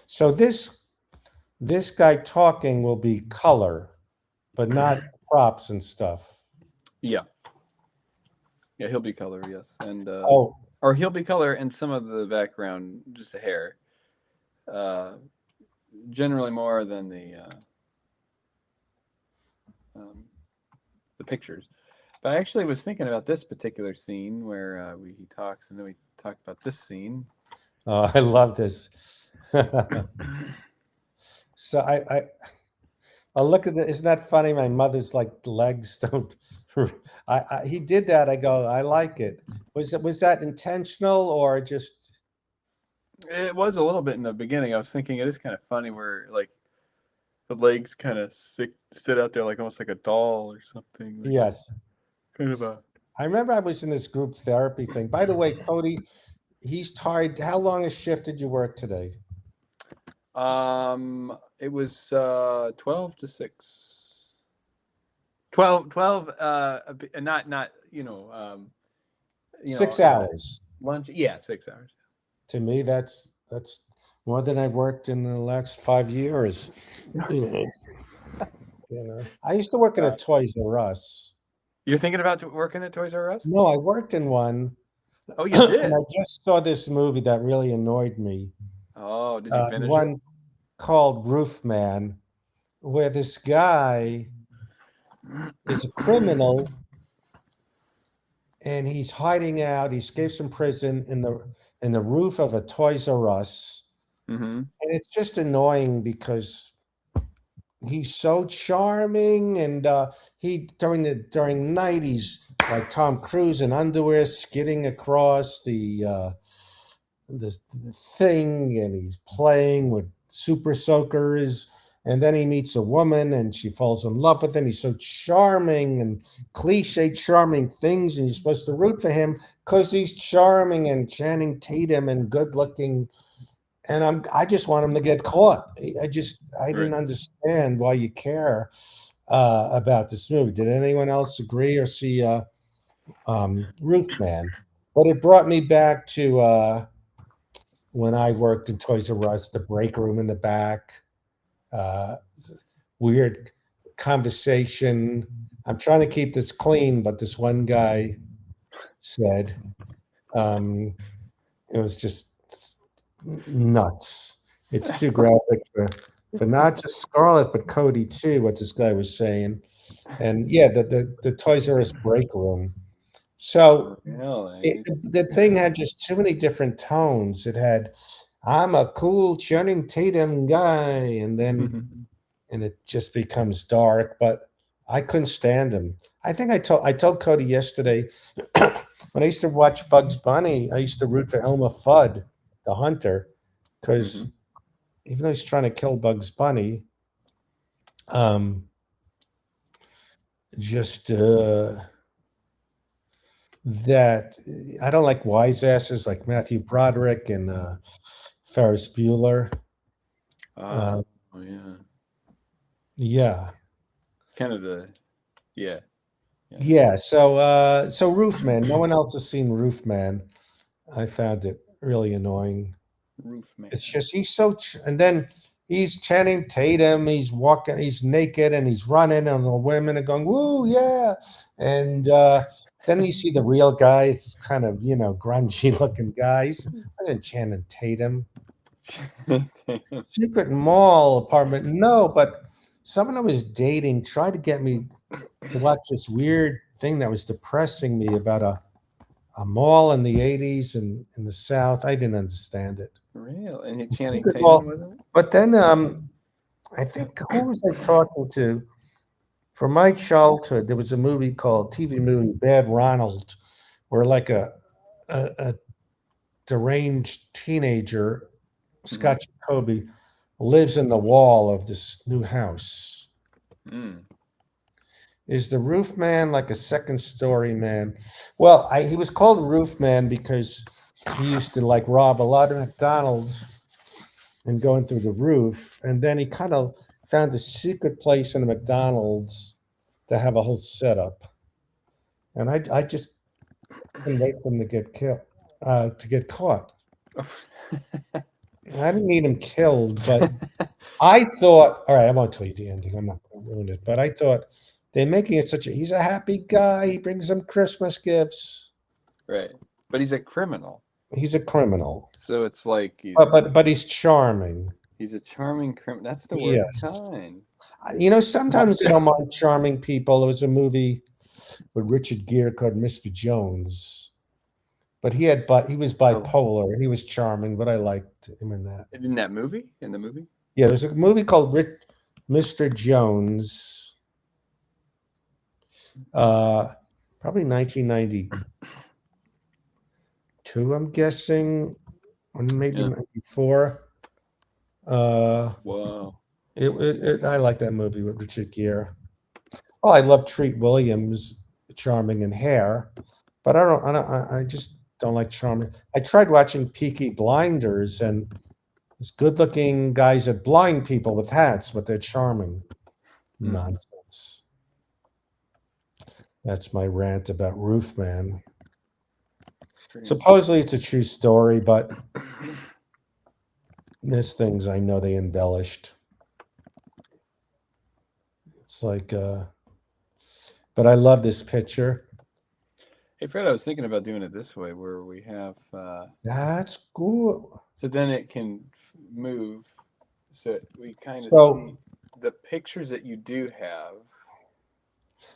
So this guy talking will be color, but not props and stuff. Yeah. Yeah, he'll be color, yes. And Oh, or he'll be color and some of the background, just a hair. Generally more than the pictures. But I actually was thinking about this particular scene where he talks, and then we talk about this scene. I love this. So I look at it. Isn't that funny? My mother's like legs don't. He did that. I go. I like it. Was that intentional or just? It was a little bit in the beginning. I was thinking it is kind of funny where like the legs kind of sit out there like almost like a doll or something. Like Yes. kind of a. I remember I was in this group therapy thing. By the way, Cody, he's tired. How long a shift did you work today? It was 12 to 6. 12 not 6 hours. Lunch, yeah, 6 hours. To me, that's more than I've worked in the last 5 years. You know, I used to work in a Toys R Us. You're thinking about working at Toys R Us? No, I worked in one. Oh, you did? And I just saw this movie that really annoyed me. Oh, did you finish One it? called Roofman, where this guy is a criminal and he's hiding out. He escapes from prison in the roof of a Toys R Us. Mm-hmm. And it's just annoying because he's so charming, and he during night he's like Tom Cruise in underwear skidding across the thing, and he's playing with super soakers, and then he meets a woman and she falls in love with him. He's so charming and cliche charming things, and you're supposed to root for him because he's charming and Channing Tatum and good looking. And I just want him to get caught. I didn't understand why you care about this movie. Did anyone else agree or see Roofman? But it brought me back to when I worked in Toys R Us, the break room in the back, weird conversation. I'm trying to keep this clean, but this one guy said it was just nuts. It's too graphic for not just Scarlett, but Cody too, what this guy was saying. And yeah, the Toys R Us break room. So Really? the thing had just too many different tones. It had, I'm a cool Channing Tatum guy, and then and it just becomes dark. But I couldn't stand him. I think I told Cody yesterday when I used to watch Bugs Bunny, I used to root for Elmer Fudd, the hunter, because even though he's trying to kill Bugs Bunny, that I don't like wise asses like Matthew Broderick and Ferris Bueller. Oh, yeah. Yeah. Kind of the, yeah. Yeah. So Roofman. No one else has seen Roofman. I found it really annoying. Roofman. It's just he's so, and then he's Channing Tatum. He's walking, he's naked, and he's running, and the women are going, "Woo, yeah!" And then you see the real guy. It's kind of grungy looking guys. Wasn't Channing Tatum? Secret Mall apartment. No, but someone I was dating tried to get me to watch this weird thing that was depressing me about a mall in the 80s and in the South. I didn't understand it. Real? And Channing Secret Tatum, Mall. wasn't it? But then I think, who was I talking to? From my childhood, there was a movie called TV movie Bad Ronald, where like a deranged teenager, Scott Jacoby, lives in the wall of this new house. Mm. Is the roof man like a second story man? Well, he was called roof man because he used to like rob a lot of McDonald's and going through the roof, and then he kind of found a secret place in a McDonald's to have a whole setup. And I just couldn't wait for him to get killed, to get caught. I didn't need him killed, but I thought, all right, I won't tell you the ending. I'm not going to ruin it, but I thought they're making it such a, he's a happy guy. He brings them Christmas gifts. Right. But he's a criminal. He's a criminal, So it's like but he's charming. he's a charming criminal. That's the Yes. worst kind. You know, sometimes I don't mind charming people. There was a movie with Richard Gere called Mr. Jones, but he was bipolar and he was charming, but I liked him in that. In that movie? In the movie? Yeah, there's a movie called Mr. Jones, probably 1992, I'm guessing, or maybe Yeah. 94. Whoa. I like that movie with Richard Gere. Oh, I love Treat Williams, charming in Hair, but I just don't like charming. I tried watching Peaky Blinders, and there's good-looking guys that blind people with hats, but they're charming. Hmm. Nonsense. That's my rant about Roof Man. Supposedly it's a true story, but there's things I know they embellished. It's like, but I love this picture. Hey Fred, I was thinking about doing it this way, where we have That's cool. so then it can move, so we kind of So- see the pictures that you do have.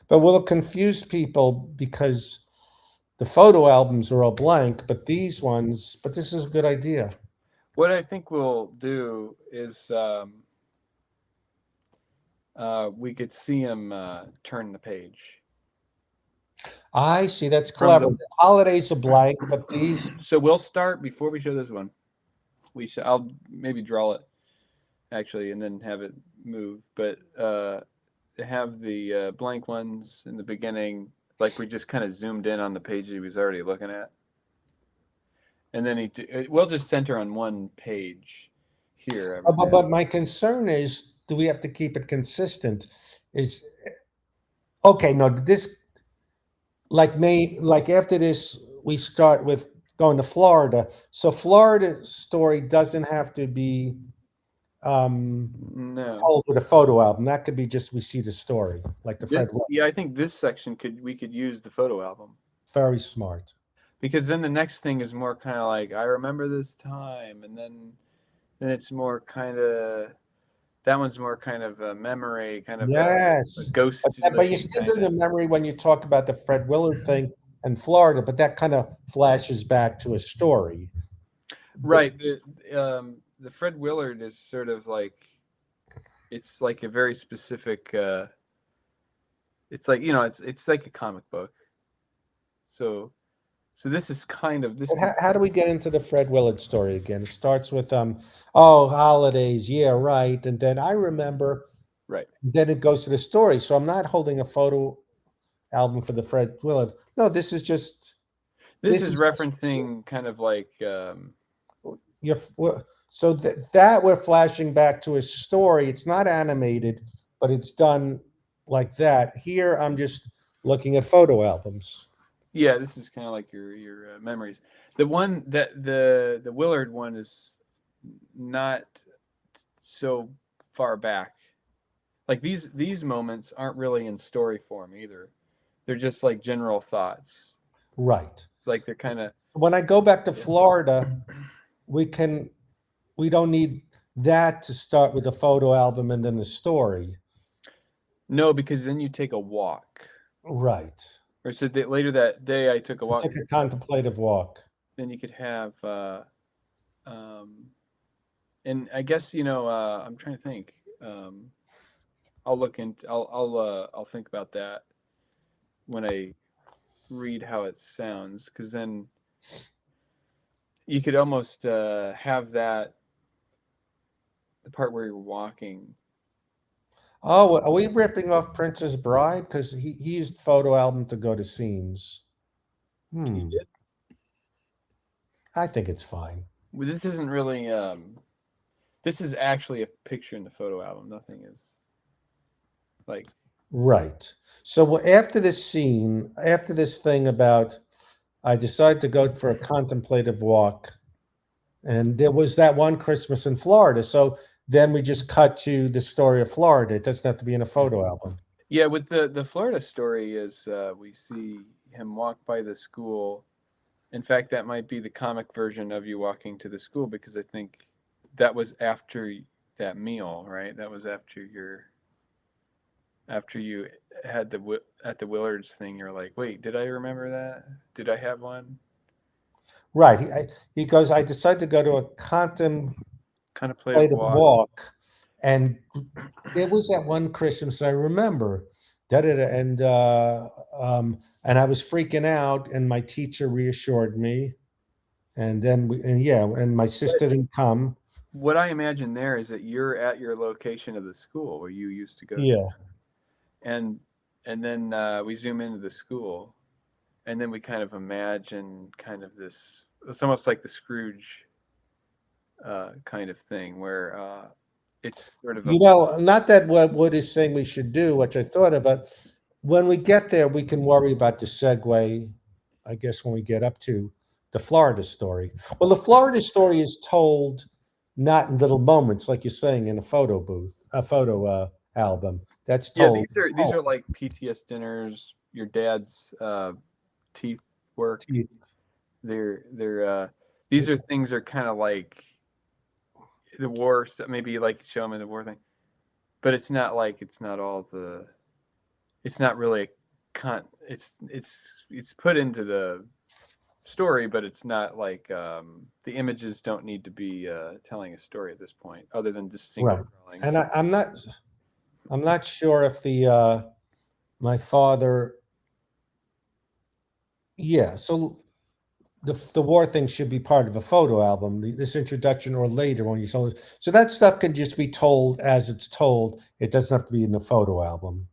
But will it confuse people because the photo albums are all blank, but these ones, but this is a good idea. What I think we'll do is we could see him turn the page. I see, that's From clever. the- The holidays are blank, but these, So we'll start before we show this one. I'll maybe draw it actually, and then have it move. But have the blank ones in the beginning, like we just kind of zoomed in on the page he was already looking at, and then we'll just center on one page here. but my concern is, do we have to keep it consistent? Okay, no, this, like after this, we start with going to Florida. So Florida story doesn't have to be No. told with a photo album. That could be just we see the story, like the Fred. Yeah, I think this section we could use the photo album, Very smart. because then the next thing is more kind of like, I remember this time, and then it's more kind of, that one's more kind of a memory, kind of Yes. a ghost. But you still do the memory when you talk about the Fred Willard thing in Florida, but that kind of flashes back to a story. Right. The Fred Willard is sort of like, it's like a very specific. It's like, it's like a comic book. So this is kind of this. But how do we get into the Fred Willard story again? It starts with oh, holidays, yeah, right, and then I remember, Right. then it goes to the story. So I'm not holding a photo album for the Fred Willard. No, this is just This this is is- referencing kind of like. so that we're flashing back to a story. It's not animated, but it's done like that. Here, I'm just looking at photo albums. Yeah, this is kind of like your memories. The one that the Willard one is not so far back. Like these moments aren't really in story form either. They're just like general thoughts. Right. Like they're kind of. When I go back to Florida, we don't need that to start with a photo album and then the story. No, because then you take a walk. Right. Or so later that day I took a walk. Take a contemplative walk. Then you could have and I guess I'm trying to think. I'll look into I'll think about that when I read how it sounds, because then you could almost have that the part where you're walking. Oh, are we ripping off Princess Bride? Because he used photo album to go to scenes. did? I think it's fine. Well, this isn't really. This is actually a picture in the photo album. Nothing is like. Right. So after this scene, after this thing about, I decided to go for a contemplative walk, and there was that one Christmas in Florida. So then we just cut to the story of Florida. It doesn't have to be in a photo album. Yeah, with the Florida story is we see him walk by the school. In fact, that might be the comic version of you walking to the school, because I think that was after that meal, right? That was after you had at the Willards thing. You're like, wait, did I remember that? Did I have one? Right. He goes, I decided to go to a contemplative Contemplative walk. walk. And it was that one Christmas I remember. And I was freaking out, and my teacher reassured me. And then and my sister didn't come. What I imagine there is that you're at your location of the school where you used to go Yeah. to. And then we zoom into the school, and then we kind of imagine kind of this, it's almost like the Scrooge kind of thing, where it's sort of Not that what Wood is saying we should do, which I thought of, but when we get there, we can worry about the segue, I guess, when we get up to the Florida story. Well, the Florida story is told not in little moments, like you're saying, in a photo album. That's told. Yeah, these are like PTS dinners, your dad's teeth work. These are things are kind of like the war stuff, maybe like show them in the war thing, but it's not really it's put into the story, but it's not like the images don't need to be telling a story at this point, other than just single drawings. And I'm not sure if my father. Yeah, so the war thing should be part of a photo album. This introduction, or later when you tell it. So that stuff can just be told as it's told. It doesn't have to be in a photo album.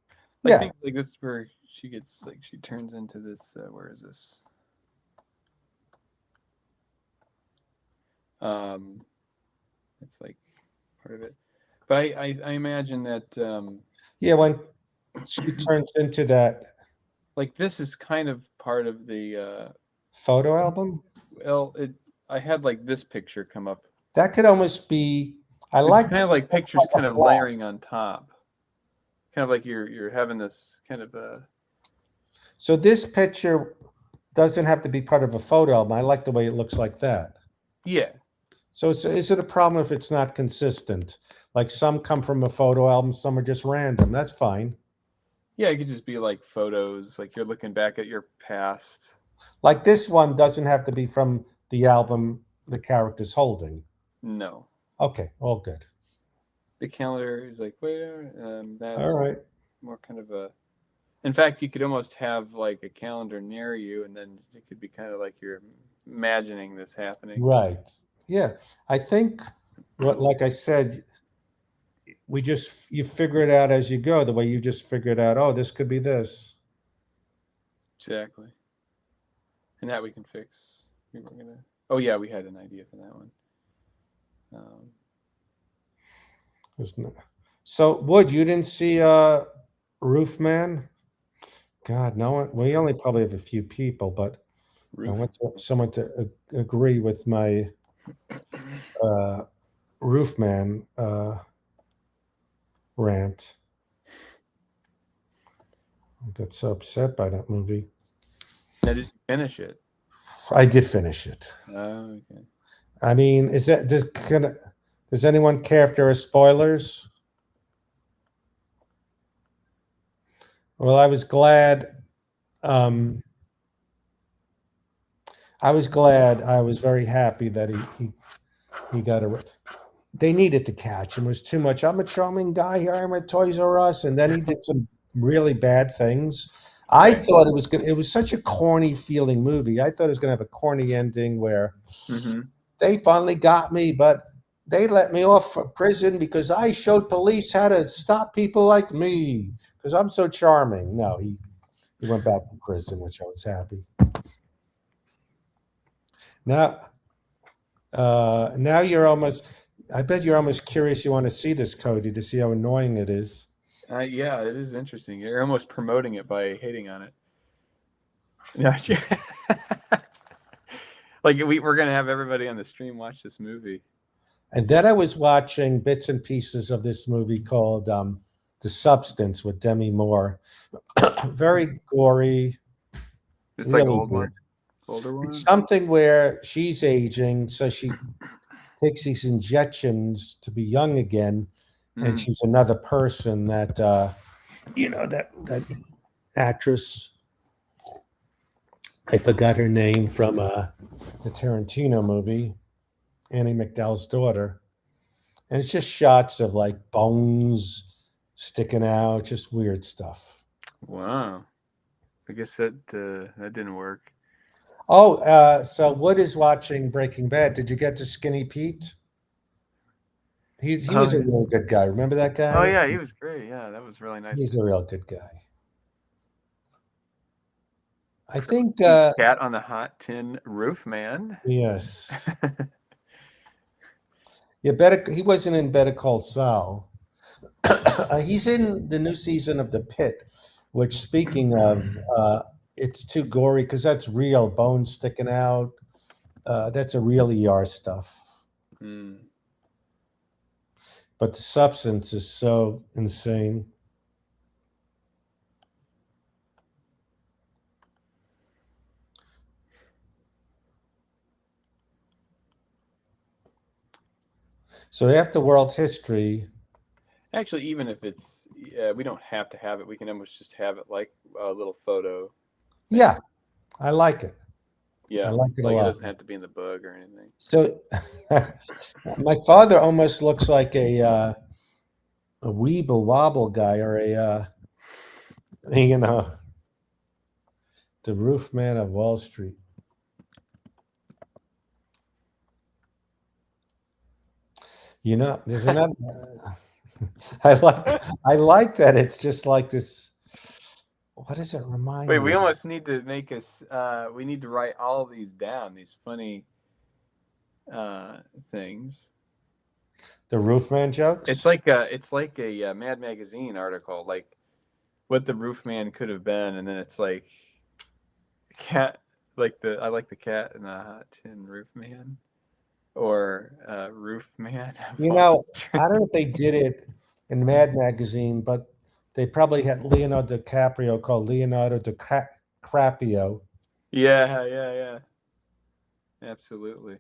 I think like this is where she gets like she turns into this. Where is this? It's like part of it, but I imagine that. When she turns into that. Like this is kind of part of the photo album. Well, I had like this picture come up. That could almost be. It's kind of like pictures kind of layering on top. Kind of like you're having this kind of a. So this picture doesn't have to be part of a photo album. I like the way it looks like that. Yeah. So is it a problem if it's not consistent? Like some come from a photo album, some are just random. That's fine. Yeah, it could just be like photos, like you're looking back at your past. Like this one doesn't have to be from the album the character's holding. No. Okay, all good. The calendar is like, wait, that's all right. More kind of a. In fact, you could almost have like a calendar near you, and then it could be kind of like you're imagining this happening. Right. Yeah. I think, like I said, you figure it out as you go, the way you just figured out, oh, this could be this. Exactly. And that we can fix. We had an idea for that one. So, Wood, you didn't see Roofman? God, no one. We only probably have a few people, but I want someone to agree with my Roofman rant. I got so upset by that movie. Now, did you finish it? I did finish it. Oh, okay. I mean, does anyone care if there are spoilers? Well, I was glad. I was very happy that he got a. They needed to catch him. It was too much. I'm a charming guy here. I'm at Toys R Us, and then he did some really bad things. I Right. thought it was good. It was such a corny feeling movie. I thought it was going to have a corny ending where Mm-hmm. they finally got me, but they let me off for prison because I showed police how to stop people like me because I'm so charming. No, he went back to prison, which I was happy. Now, now you're almost. I bet you're almost curious. You want to see this, Cody, to see how annoying it is. Yeah, it is interesting. You're almost promoting it by hating on it. Yeah. Like we're gonna have everybody on the stream watch this movie. And then I was watching bits and pieces of this movie called The Substance with Demi Moore. Very gory, It's like really older weird. one. It's something where she's aging, so she takes these injections to be young again, and she's another person that that actress. I forgot her name from the Tarantino movie, Annie MacDowell's daughter. And it's just shots of like bones sticking out, just weird stuff. Wow. I guess that didn't work. Oh, so Wood is watching Breaking Bad. Did you get to Skinny Pete? He was a yeah. really good guy. Remember that guy? Oh yeah, he was great. Yeah, that was really nice. He's a real good guy. I think Cat on the Hot Tin Roof Man. yes. Yeah, he wasn't in Better Call Saul. He's in the new season of The Pit, which, speaking of, it's too gory because that's real bones sticking out. That's a real ER stuff. Mm. But The Substance is so insane. So after world history, Actually, even if it's, we don't have to have it. We can almost just have it like a little photo. yeah, I like it. Yeah, I like it a like it lot. doesn't have to be in the book or anything. So my father almost looks like a Weeble Wobble guy or the Roof Man of Wall Street. There's another. I like that. It's just like this. What does it remind Wait, me we of? almost need to make us. We need to write all of these down. These funny things. The Roof Man jokes? It's like a Mad Magazine article, like what the Roof Man could have been, and then it's like cat, I like the cat and the hot tin Roof Man, or Roof Man. I don't know if they did it in Mad Magazine, but they probably had Leonardo DiCaprio called Leonardo DiCaprio. Yeah. Absolutely.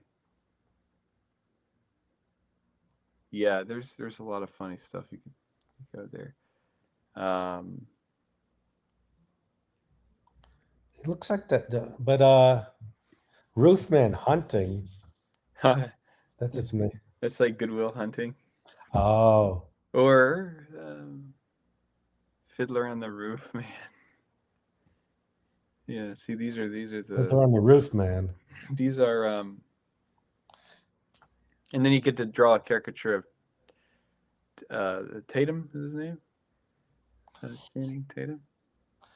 Yeah, there's a lot of funny stuff you can go there. It looks like but Roofman Hunting. That's its name. That's like Goodwill Hunting, Oh, or Fiddler on the Roof Man. Yeah, see, these are they're on the Roof Man. these are and then you get to draw a caricature of Tatum, is his name? Channing Tatum.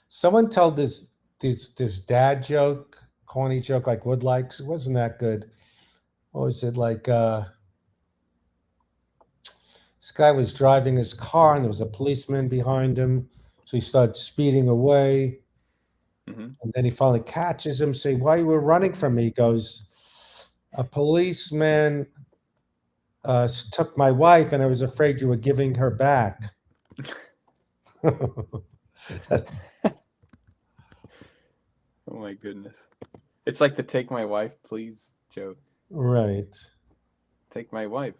Someone told this dad joke, corny joke like Wood likes. It wasn't that good. What was it like? This guy was driving his car and there was a policeman behind him. So he started speeding away. Mm-hmm. And then he finally catches him, say, "Why you were running from me?" He goes, "A policeman took my wife and I was afraid you were giving her back." Oh my goodness. It's like the "Take my wife, please" joke. Right. Take my wife,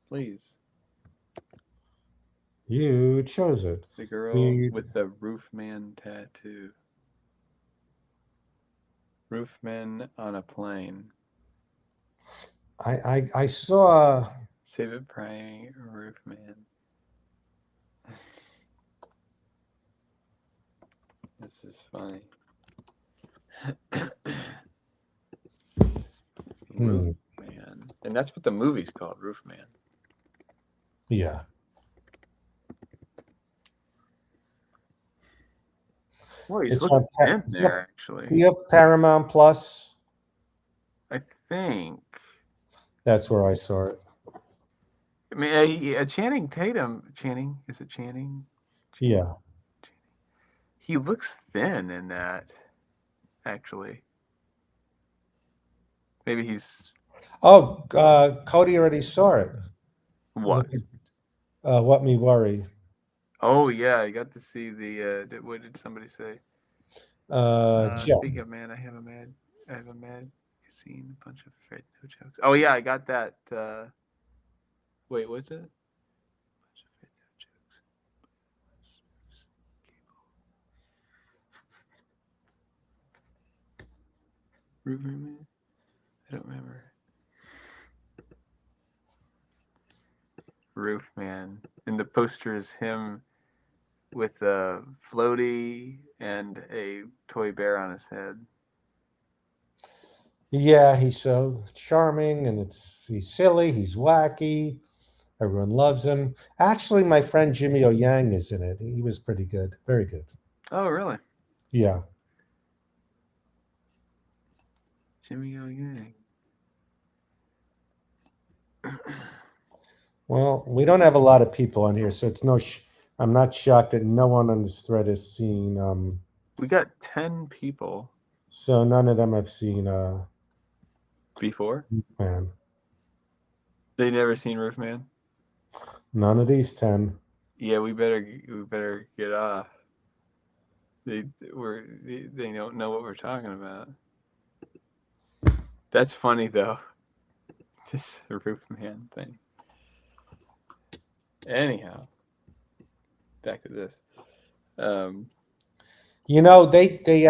please. You chose it. The girl with the Roofman tattoo. Roofman on a plane. I saw Save it, praying Roofman. This is funny. Roof Man. And that's what the movie's called, Roof Man. Yeah. Well, he's It's looking on Pa- thin it's there, not- actually. You have Paramount Plus. I think. That's where I saw it. I mean, Channing Tatum. Channing? Is it Channing? Yeah. He looks thin in that, actually. Maybe he's. Oh, Cody already saw it. What? Look at, What Me Worry. Oh, yeah. I got to see the. What did somebody say? Jeff. Speaking of man, I have a mad scene, a bunch of Fred no jokes. Oh yeah, I got that. Wait, what's it? Bunch of Fred no jokes. Roofer Man? I don't remember. Roof Man. And the poster is him with a floaty and a toy bear on his head. Yeah, he's so charming, and he's silly, he's wacky. Everyone loves him. Actually, my friend Jimmy O Yang is in it. He was pretty good, very good. Oh, really? Yeah. Jimmy O Yang. Well, we don't have a lot of people on here, so it's I'm not shocked that no one on this thread has seen. We got 10 people So none of them have seen before. Man. They never seen Roof Man. None of these 10. Yeah, we better get off. They don't know what we're talking about. That's funny though. This Roof Man thing. Anyhow, back to this. You know, they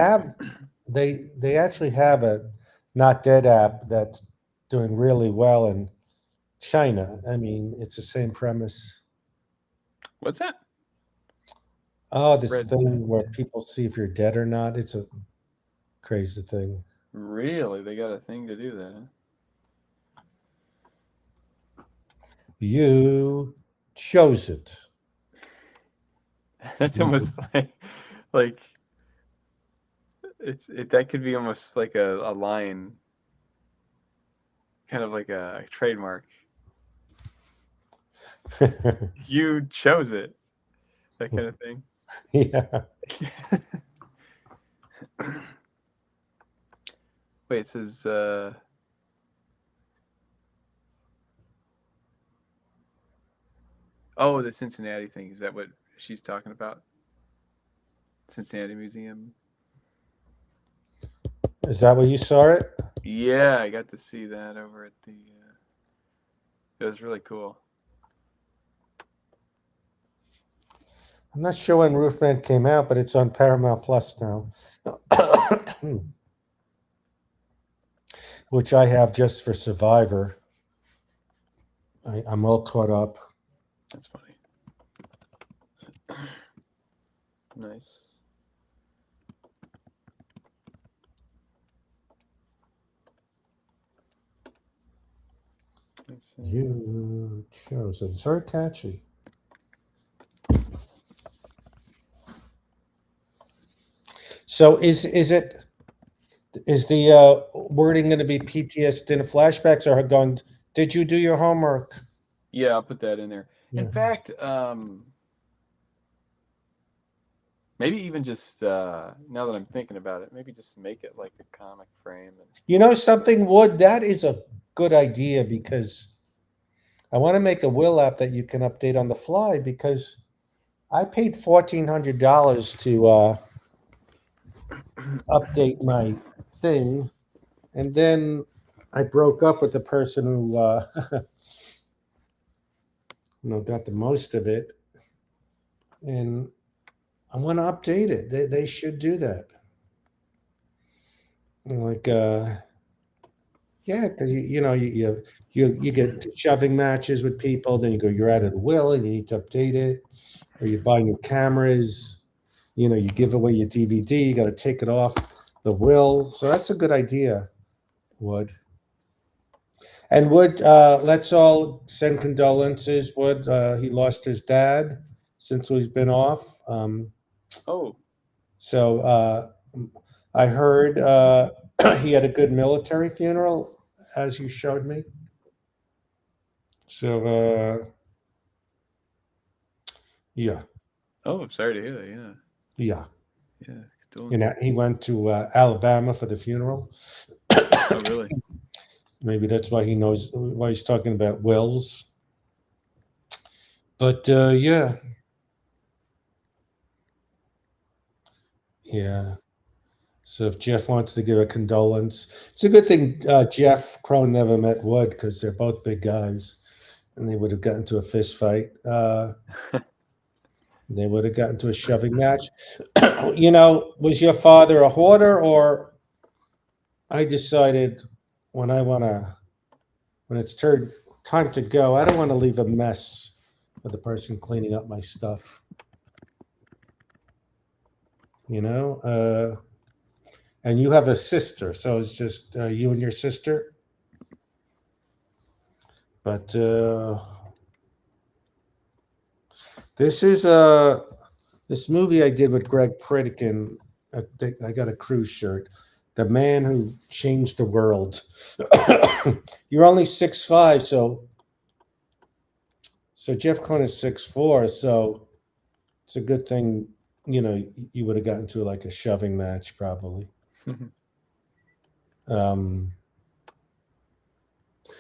actually have a Not Dead app that's doing really well in China. I mean, it's the same premise. What's that? Oh, this Red thing Dead. where people see if you're dead or not. It's a crazy thing. Really? They got a thing to do that? Huh? You chose it. That's almost like that could be almost like a line, kind of like a trademark. You chose it, that kind of thing. Yeah. Wait, it says oh, the Cincinnati thing. Is that what she's talking about? Cincinnati Museum. Is that where you saw it? Yeah, I got to see that over at the. It was really cool. I'm not sure when Roofman came out, but it's on Paramount Plus now. Which I have just for Survivor. I'm all caught up. That's funny. Nice. Let's see. You chose it. It's very catchy. So is the wording going to be PTSD and flashbacks, or going? Did you do your homework? Yeah, I'll put that in there. In Yeah. fact, maybe even just now that I'm thinking about it, maybe just make it like a comic frame. And You know something, Wood? That is a good idea, because I want to make a will app that you can update on the fly, because I paid $1,400 to update my thing, and then I broke up with the person who got the most of it, and I want to update it. They should do that. Like yeah, because you get shoving matches with people, then you're out of the will and you need to update it, or you buy new cameras. you know, you give away your DVD, you got to take it off the will. So that's a good idea, Wood. And Wood, let's all send condolences. Wood, he lost his dad since he's been off. Oh, So I heard he had a good military funeral, as you showed me. So yeah, oh, I'm sorry to hear that. Yeah, yeah. yeah. And Condolences. he went to Alabama for the funeral. Oh, really? Maybe that's why he knows why he's talking about wills. But yeah, yeah. So if Jeff wants to give a condolence, it's a good thing Jeff Crone never met Wood because they're both big guys, and they would have gotten to a fist fight. They would have gotten to a shoving match. You know, was your father a hoarder, or I decided when it's time to go, I don't want to leave a mess for the person cleaning up my stuff. You know, and you have a sister, so it's just you and your sister. But this is this movie I did with Greg Pritikin. I got a cruise shirt. The Man Who Changed the World. You're only 6'5", so Jeff Cohn is 6'4", so it's a good thing, you know, you would have gotten to like a shoving match probably.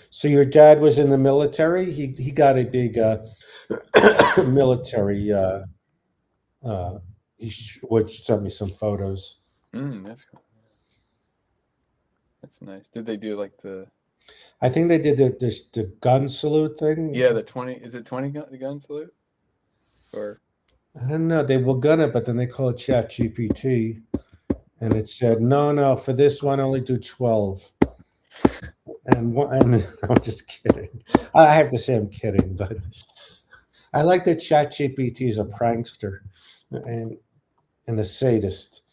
So your dad was in the military. He got a big military. Would send me some photos. That's cool. That's nice. Did they do like the? I think they did the gun salute thing. Yeah, the 20. Is it 20 gun salute? Or I don't know. They were gonna, but then they called ChatGPT, and it said no. For this one, only do 12. And I'm just kidding. I have to say I'm kidding, but I like that ChatGPT is a prankster and a sadist.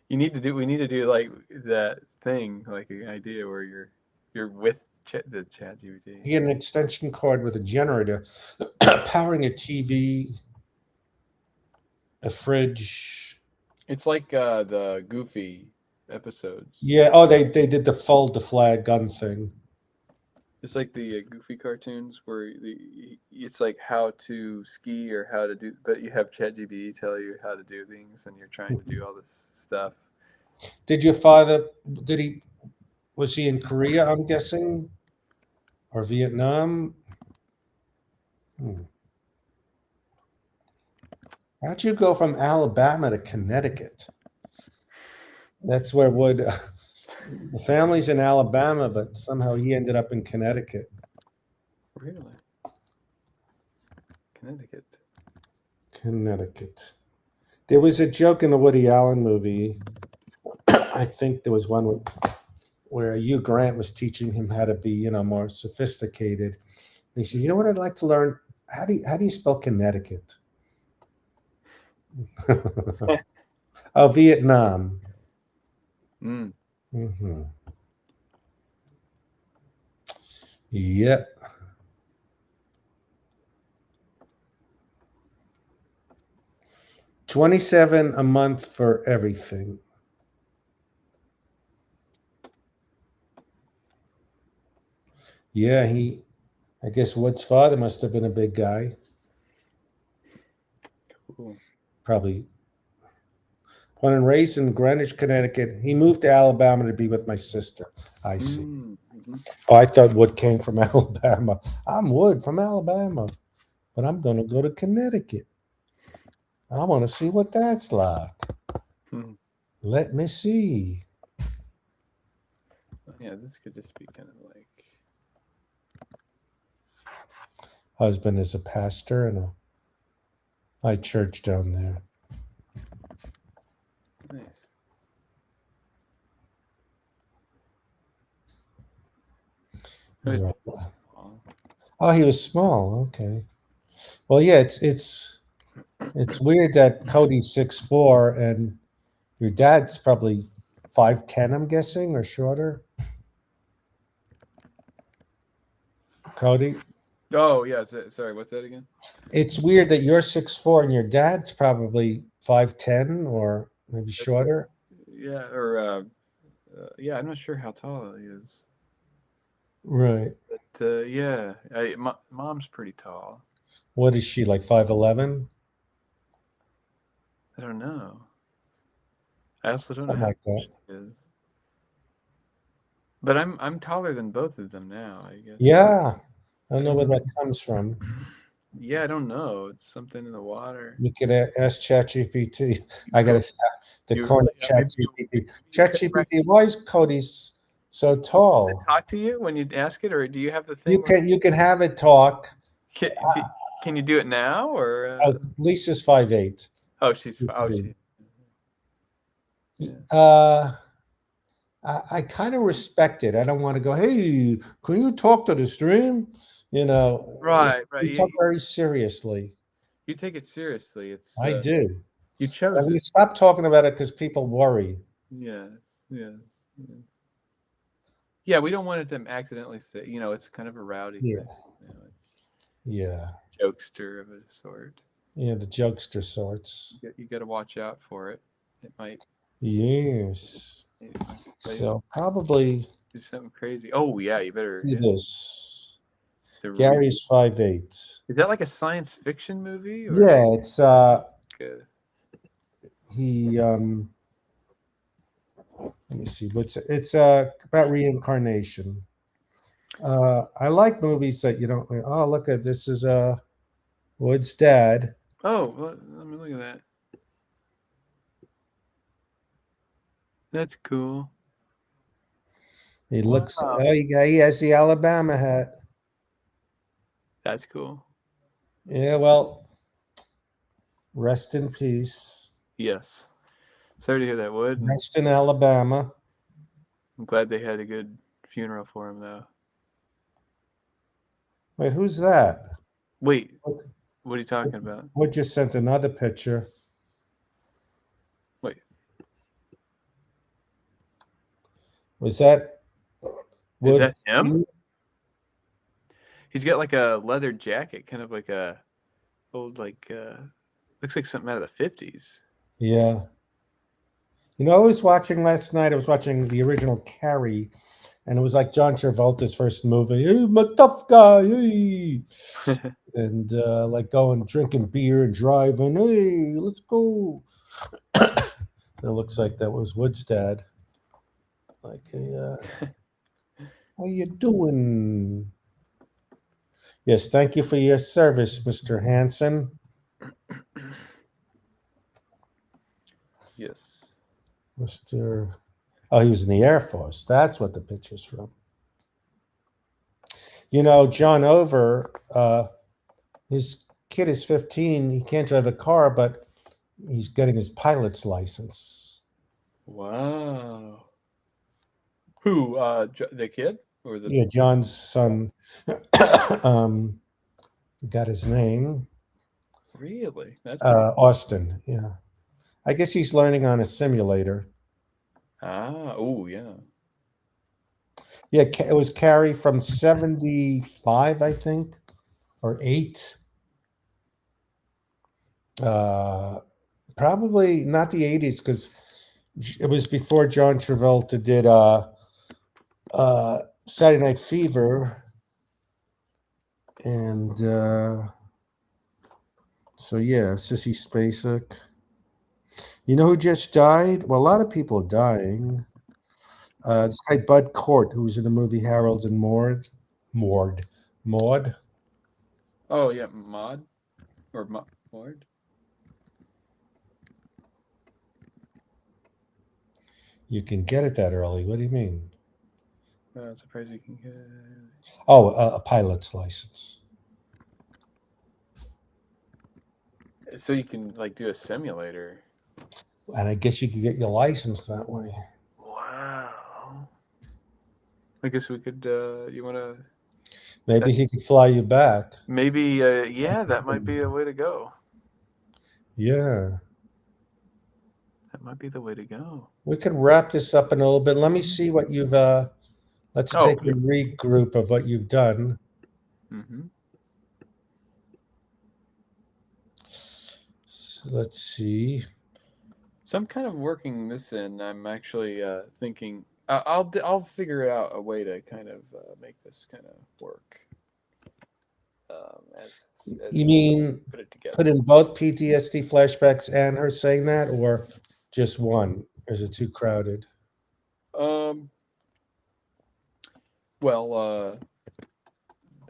we need to do like that thing, like an idea where you're with the ChatGPT. You get an extension cord with a generator, powering a TV, a fridge. It's like the Goofy episodes. Yeah. Oh, they did the fold the flag gun thing. It's like the Goofy cartoons where it's like how to ski or how to do, but you have ChatGPT tell you how to do things, and you're trying to do all this stuff. Did your father? Was he in Korea? I'm guessing, or Vietnam? How'd you go from Alabama to Connecticut? That's where Wood. The family's in Alabama, but somehow he ended up in Connecticut. Really? Connecticut. There was a joke in the Woody Allen movie. I think there was one where Hugh Grant was teaching him how to be, you know, more sophisticated. And he said, "You know what I'd like to learn? How do you spell Connecticut?" Oh, Vietnam. Mm-hmm. Yeah. $27 a month for everything. Yeah, I guess Wood's father must have been a big guy. Cool. Probably. Born and raised in Greenwich, Connecticut. He moved to Alabama to be with my sister. I see. Mm-hmm. Oh, I thought Wood came from Alabama. I'm Wood from Alabama, but I'm going to go to Connecticut. I want to see what that's like. Let me see. Yeah, this could just be kind of like. Husband is a pastor in a high church down there. Nice. Right. Oh, he was small. Okay. Well, yeah, it's It's weird that Cody's 6'4" and your dad's probably 5'10", I'm guessing, or shorter. Cody, Oh yeah, sorry. What's that again? it's weird that you're 6'4" and your dad's probably 5'10" or maybe shorter. Yeah, or yeah, I'm not sure how tall he is, Right. but yeah, mom's pretty tall. What is she, like 5'11"? I don't know. I also don't know Something how like tall that. she is. But I'm taller than both of them now, I guess. Yeah. I don't know where that comes from. Yeah, I don't know. It's something in the water. You could ask ChatGPT. I gotta stop the You- corner yeah, maybe ChatGPT. correct- ChatGPT, why is Cody's so Does it tall? talk to you when you ask it, or do you have the thing? You can have it talk. Can, can you do it now, or? Oh, Lisa's 5'8". Oh, she's. it's Oh, me. she. I kind of respect it. I don't want to go, hey, can you talk to the stream? You know, Right. we talk very seriously. You take it seriously. It's. I do. You chose And we it. stop talking about it because people worry. Yes. Yes. Yes. Yeah, we don't want it to accidentally say. It's kind of a rowdy Yeah. thing. It's Yeah. jokester of a sort. Yeah, the jokester sorts. You got to watch out for it. It might. Yes. It So probably do something crazy. Oh yeah, you better. see this. The Gary's 5'8". Is that like a science fiction movie? Or Yeah, it's like he let me see it's about reincarnation. I like movies that you don't oh look at this is Wood's dad. Oh, let me look at that. That's cool. He looks Wow. oh he has the Alabama hat. That's cool. Yeah, well, rest in peace. Yes. Sorry to hear that, Wood. and Rest in Alabama. I'm glad they had a good funeral for him, though. Wait, who's that? Wait, what are you talking about? Wood just sent another picture. Wait, Was that is that him? Wood? He's got like a leather jacket, kind of like a old, looks like something out of the 50s. Yeah. You know, I was watching last night, I was watching the original Carrie, and it was like John Travolta's first movie. Hey, I'm a tough guy. Hey. And like going drinking beer and driving. Hey, let's go. It looks like that was Wood's dad. Like, how you doing? Yes, thank you for your service, Mr. Hanson. Yes. Mr. Oh, he was in the Air Force. That's what the picture's from. You know, John Over, his kid is 15. He can't drive a car, but he's getting his pilot's license. Wow. Who? The kid or the? Yeah, John's son got his name. Really? That's Austin. Yeah. I guess he's learning on a simulator. oh yeah. Yeah, it was Carrie from 75, I think, or 8. Probably not the 80s because it was before John Travolta did Saturday Night Fever. And so, yeah, Sissy Spacek. You know who just died? Well, a lot of people are dying. This guy, Bud Cort, who was in the movie Harold and Maude. Maud. Oh yeah, Maud or Maud. You can get it that early. What do you mean? I'm surprised you can get. Oh, a pilot's license. So you can like do a simulator. And I guess you could get your license that way. Wow. I guess we could. You want to? Maybe he could fly you back. Maybe. Yeah, that might be a way to go. Yeah. That might be the way to go. We could wrap this up in a little bit. Let me see what you've let's Oh, take a regroup of what you've done. mm-hmm. So let's see. So I'm kind of working this in. I'm actually thinking I'll figure out a way to kind of make this kind of work as You we mean put it together. put in both PTSD flashbacks and her saying that, or just one? Or is it too crowded? Well,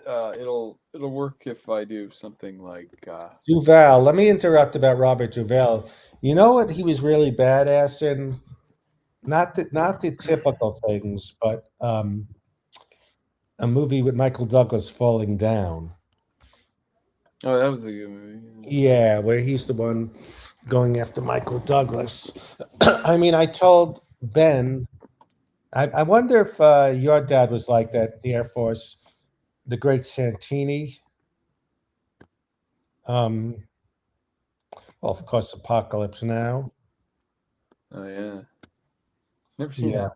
it'll work if I do something like Duval. Let me interrupt about Robert Duval. You know what he was really badass in? Not the typical things, but a movie with Michael Douglas, Falling Down. oh, that was a good movie. Yeah, where he's the one going after Michael Douglas. I mean, I told Ben, I wonder if your dad was like that in the Air Force, the great Santini. Well, of course, Apocalypse Now. Oh yeah, never seen Yeah. that.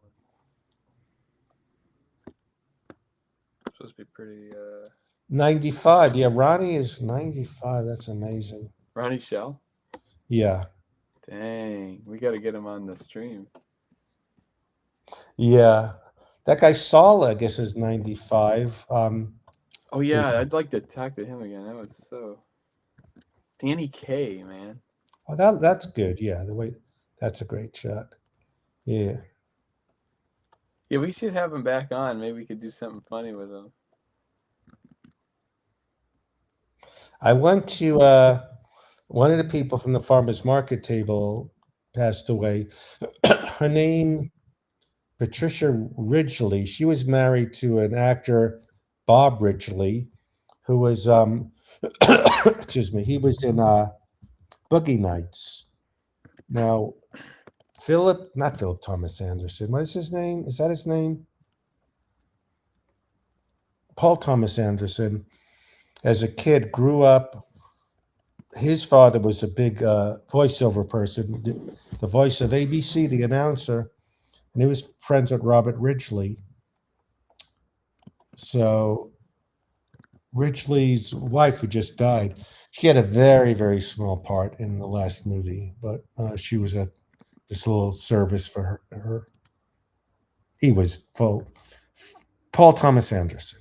It's supposed to be pretty. 95. Yeah, Ronnie is 95. That's amazing. Ronnie Shell. Yeah. Dang, we got to get him on the stream. Yeah. That guy Sala, I guess, is 95. Oh yeah, I'd like to talk to him again. That was so. Danny Kaye, man. Oh, that's good. Yeah, that's a great shot. Yeah. Yeah, we should have him back on. Maybe we could do something funny with him. I went to one of the people from the farmers market table passed away. Her name, Patricia Ridgely. She was married to an actor, Bob Ridgely, who was excuse me, he was in Boogie Nights. Now, not Philip Thomas Anderson. What is his name? Is that his name? Paul Thomas Anderson, as a kid, grew up. His father was a big voiceover person, the voice of ABC, the announcer, and he was friends with Robert Ridgely. So Ridgely's wife, who just died, she had a very, very small part in the last movie, but she was at this little service for her. He was full. Paul Thomas Anderson.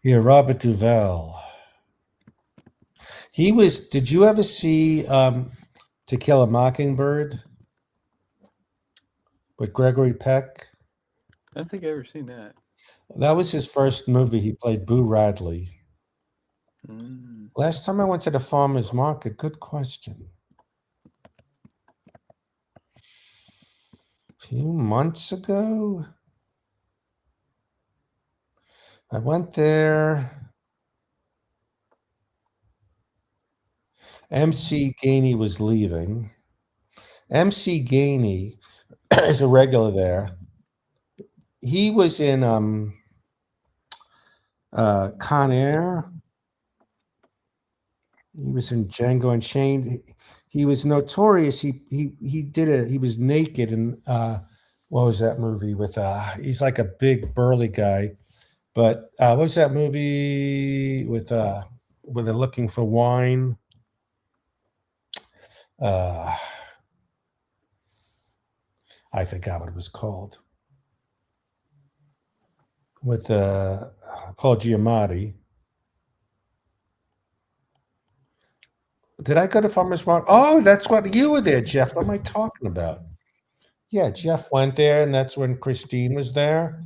Yeah, Robert Duvall. He was. Did you ever see To Kill a Mockingbird with Gregory Peck? I don't think I've ever seen that. That was his first movie. He played Boo Radley. Last time I went to the farmer's market, good question. A few months ago, I went there. MC Gainey was leaving. MC Gainey is a regular there. He was in Con Air. He was in Django Unchained. He was notorious. He was naked in what was that movie with he's like a big burly guy. But what was that movie with where they're looking for wine? I forgot what it was called. With Paul Giamatti. Did I go to Farmer's Market? Oh, that's what you were there, Jeff. What am I talking about? Yeah, Jeff went there, and that's when Christine was there.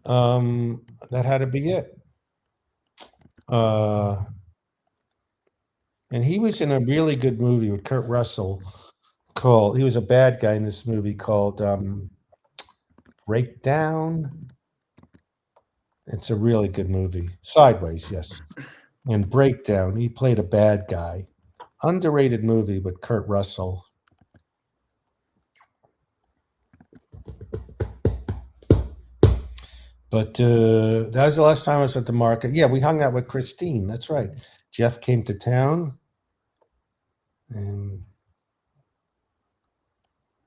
That had to be it. And he was in a really good movie with Kurt Russell he was a bad guy in this movie called Breakdown. It's a really good movie. Sideways, yes. And Breakdown, he played a bad guy. Underrated movie with Kurt Russell. But that was the last time I was at the market. Yeah, we hung out with Christine. That's right. Jeff came to town, and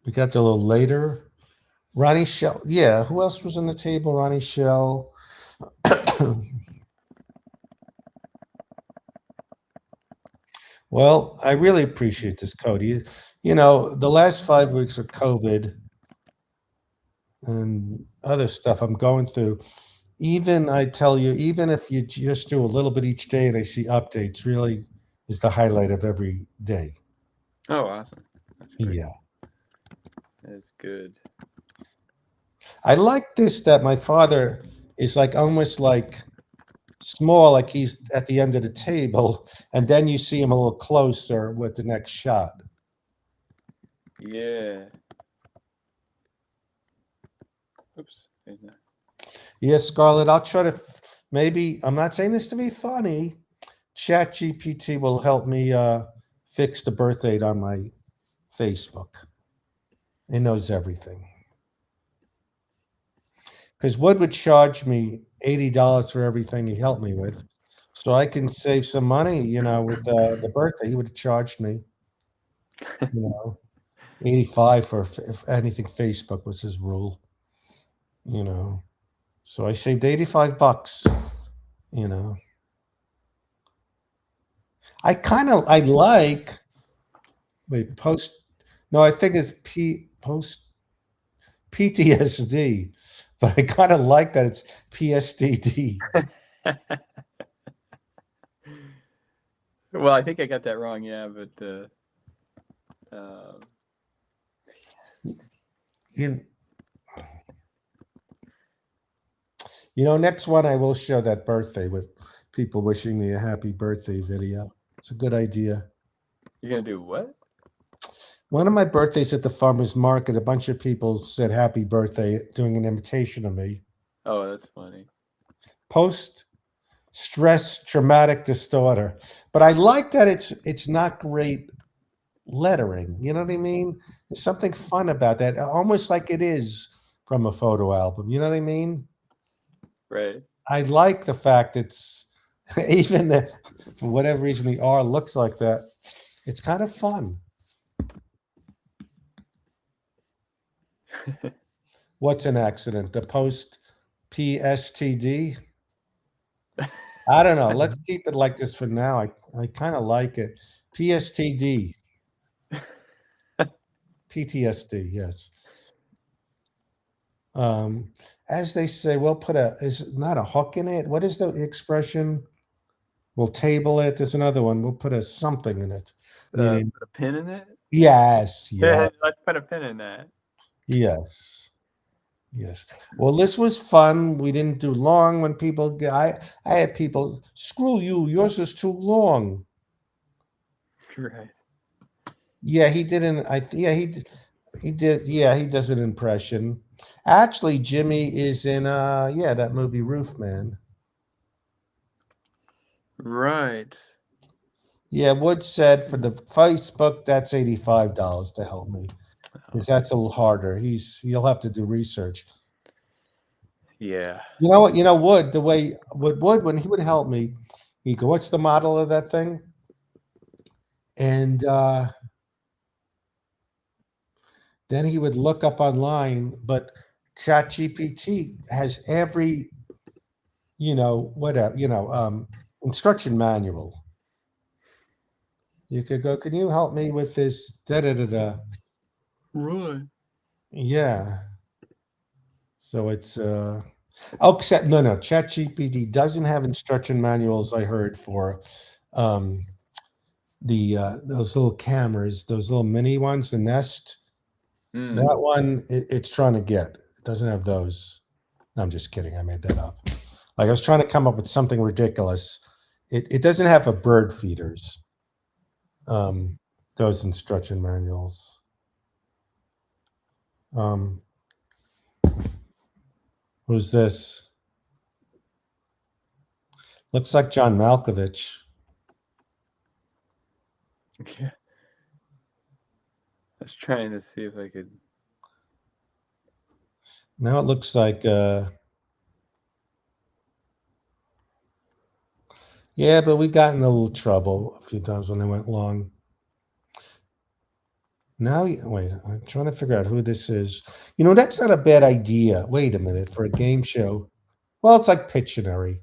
we got to a little later. Ronnie Shell. Yeah, who else was on the table? Ronnie Shell. Well, I really appreciate this, Cody. You know, the last 5 weeks of COVID and other stuff I'm going through, even I tell you, even if you just do a little bit each day and I see updates, really is the highlight of every day. Oh, awesome. That's great. Yeah. That's good. I like this that my father is like almost like small, like he's at the end of the table, and then you see him a little closer with the next shot. Yeah. Oops. Yes, Scarlett, I'll try to maybe, I'm not saying this to be funny. ChatGPT will help me fix the birth date on my Facebook. It knows everything. Because Wood would charge me $80 for everything he helped me with. So I can save some money, you know, with the birthday. He would have charged me, you know, 85 for if anything Facebook was his rule, you know. So I saved $85, you know. I like, wait, I think it's post PTSD, but I kind of like that it's PSDD. Well, I think I got that wrong. Yeah, but You know, next one I will show that birthday with people wishing me a happy birthday video. It's a good idea. you're gonna do what? One of my birthdays at the farmer's market, a bunch of people said happy birthday, doing an imitation of me. Oh, that's funny. Post stress traumatic disorder. But I like that it's not great lettering. You know what I mean? There's something fun about that, almost like it is from a photo album. You know what I mean? Right. I like the fact it's even the, for whatever reason the R looks like that. It's kind of fun. What's an accident? The post PSTD? I don't know. Let's keep it like this for now. I kind of like it. PSTD. PTSD, yes. As they say, we'll is not a hook in it. What is the expression? We'll table it. There's another one. We'll put a something in it. Meaning, Put a pin in it. yes, Yeah, yes, let's put a pin in that. yes, yes. Well, this was fun. We didn't do long when people get, I had people, screw you, yours is too long. Right. Yeah, he didn't. He did. Yeah, he does an impression. Actually, Jimmy is in that movie Roof Man. Right. Yeah, Wood said for the Facebook that's $85 to help me. Because that's a little harder. He'll have to do research. Yeah. You know what? You know, Wood, the way Wood when he would help me, he'd go, what's the model of that thing? And then he would look up online, but ChatGPT has every, instruction manual. You could go, can you help me with this? Da-da-da-da. Right. Yeah. So it's ChatGPT doesn't have instruction manuals, I heard, for those little cameras, those little mini ones, the Nest. That one it's trying to get. It doesn't have those. No, I'm just kidding. I made that up. Like I was trying to come up with something ridiculous. It doesn't have a bird feeders. Those instruction manuals. Who's this? Looks like John Malkovich. Yeah. I was trying to see if I could. Now it looks like Yeah, but we got in a little trouble a few times when they went long. Now, wait, I'm trying to figure out who this is. You know, that's not a bad idea. Wait a minute, for a game show. Well, it's like Pictionary,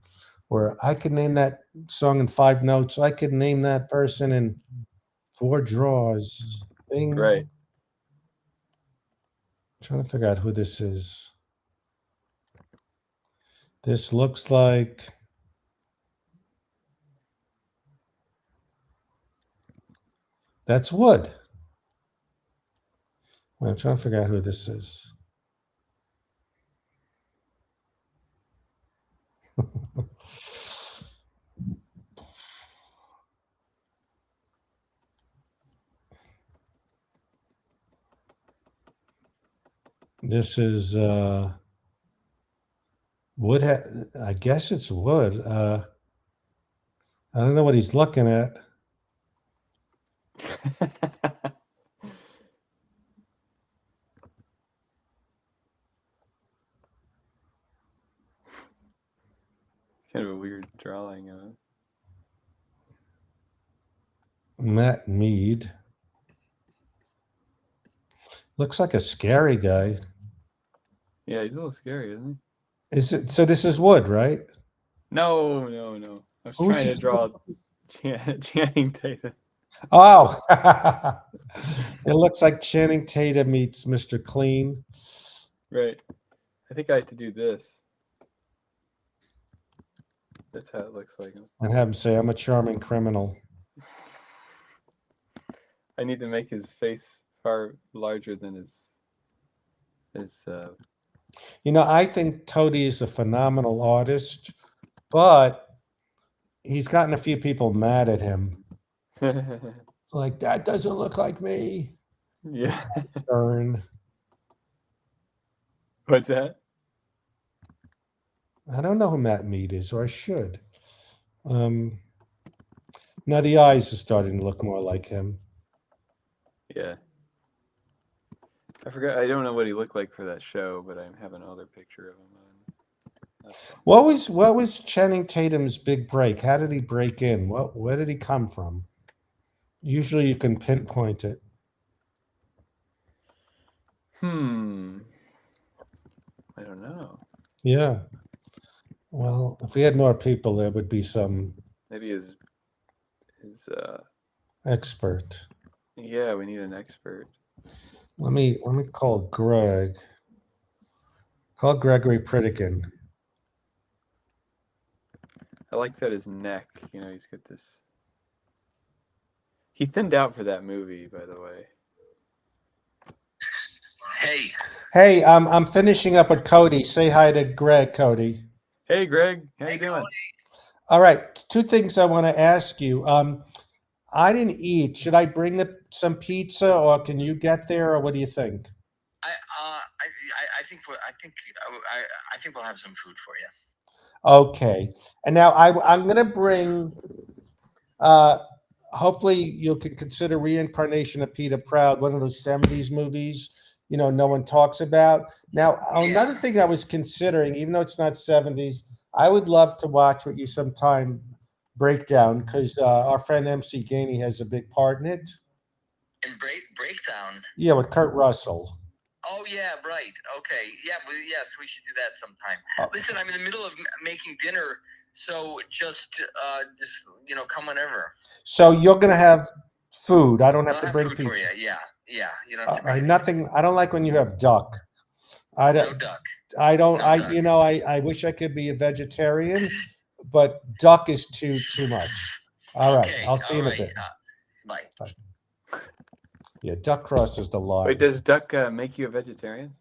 where I could name that song in 5 notes. I could name that person in 4 draws. Bing. Right. Trying to figure out who this is. This looks like that's Wood. Wait, I'm trying to figure out who this is. This is Wood. I guess it's Wood. I don't know what he's looking at. Kind of a weird drawing of it. Matt Mead. Looks like a scary guy. Yeah, he's a little scary, isn't Is it so? This is Wood, right? he? No, no, no. I was Who's trying he to draw Channing Tatum. Oh, it looks like Channing Tatum meets Mr. Clean. Right. I think I have to do this. That's how it looks like. And have him say, "I'm a charming criminal." I need to make his face far larger than his. You know, I think Toady is a phenomenal artist, but he's gotten a few people mad at him. Like, that doesn't look like me. Yeah. Stern. What's that? I don't know who Matt Mead is, or I should. Now the eyes are starting to look more like him. Yeah. I forgot. I don't know what he looked like for that show, but I have another picture of him on. What was Channing Tatum's big break? How did he break in? Where did he come from? Usually you can pinpoint it. I don't know. Yeah. Well, if we had more people, there would be some Maybe his expert. yeah, we need an expert. Let me call Greg. Call Gregory Pritikin. I like that his neck, he's got this. He thinned out for that movie, by the way. Hey. Hey, I'm finishing up with Cody. Say hi to Greg, Cody. Hey, Greg, how you doing? All right, 2 things I want to ask you. I didn't eat. Should I bring some pizza, or can you get there, or what do you think? I think we'll have some food for you. Okay. And now I'm going to bring. Hopefully, you can consider Reincarnation of Peter Proud, one of those 70s movies, no one talks about. Now, another thing I was considering, even though it's not 70s, I would love to watch with you sometime Breakdown, because our friend MC Gainey has a big part in it. In Breakdown? Yeah, with Kurt Russell. Oh, yeah, right. Okay. Yeah, yes, we should do that sometime. Listen, I'm in the middle of making dinner, so just come whenever. So you're going to have food. I don't have to I'll bring food pizza. for you. Yeah. You don't have to bring nothing. I don't like when you have duck. no duck. I don't. No duck. I wish I could be a vegetarian, but duck is too much. All right. Okay, I'll see you in a right. bit. Bye. Yeah, duck crosses the line. Wait, does duck make you a vegetarian?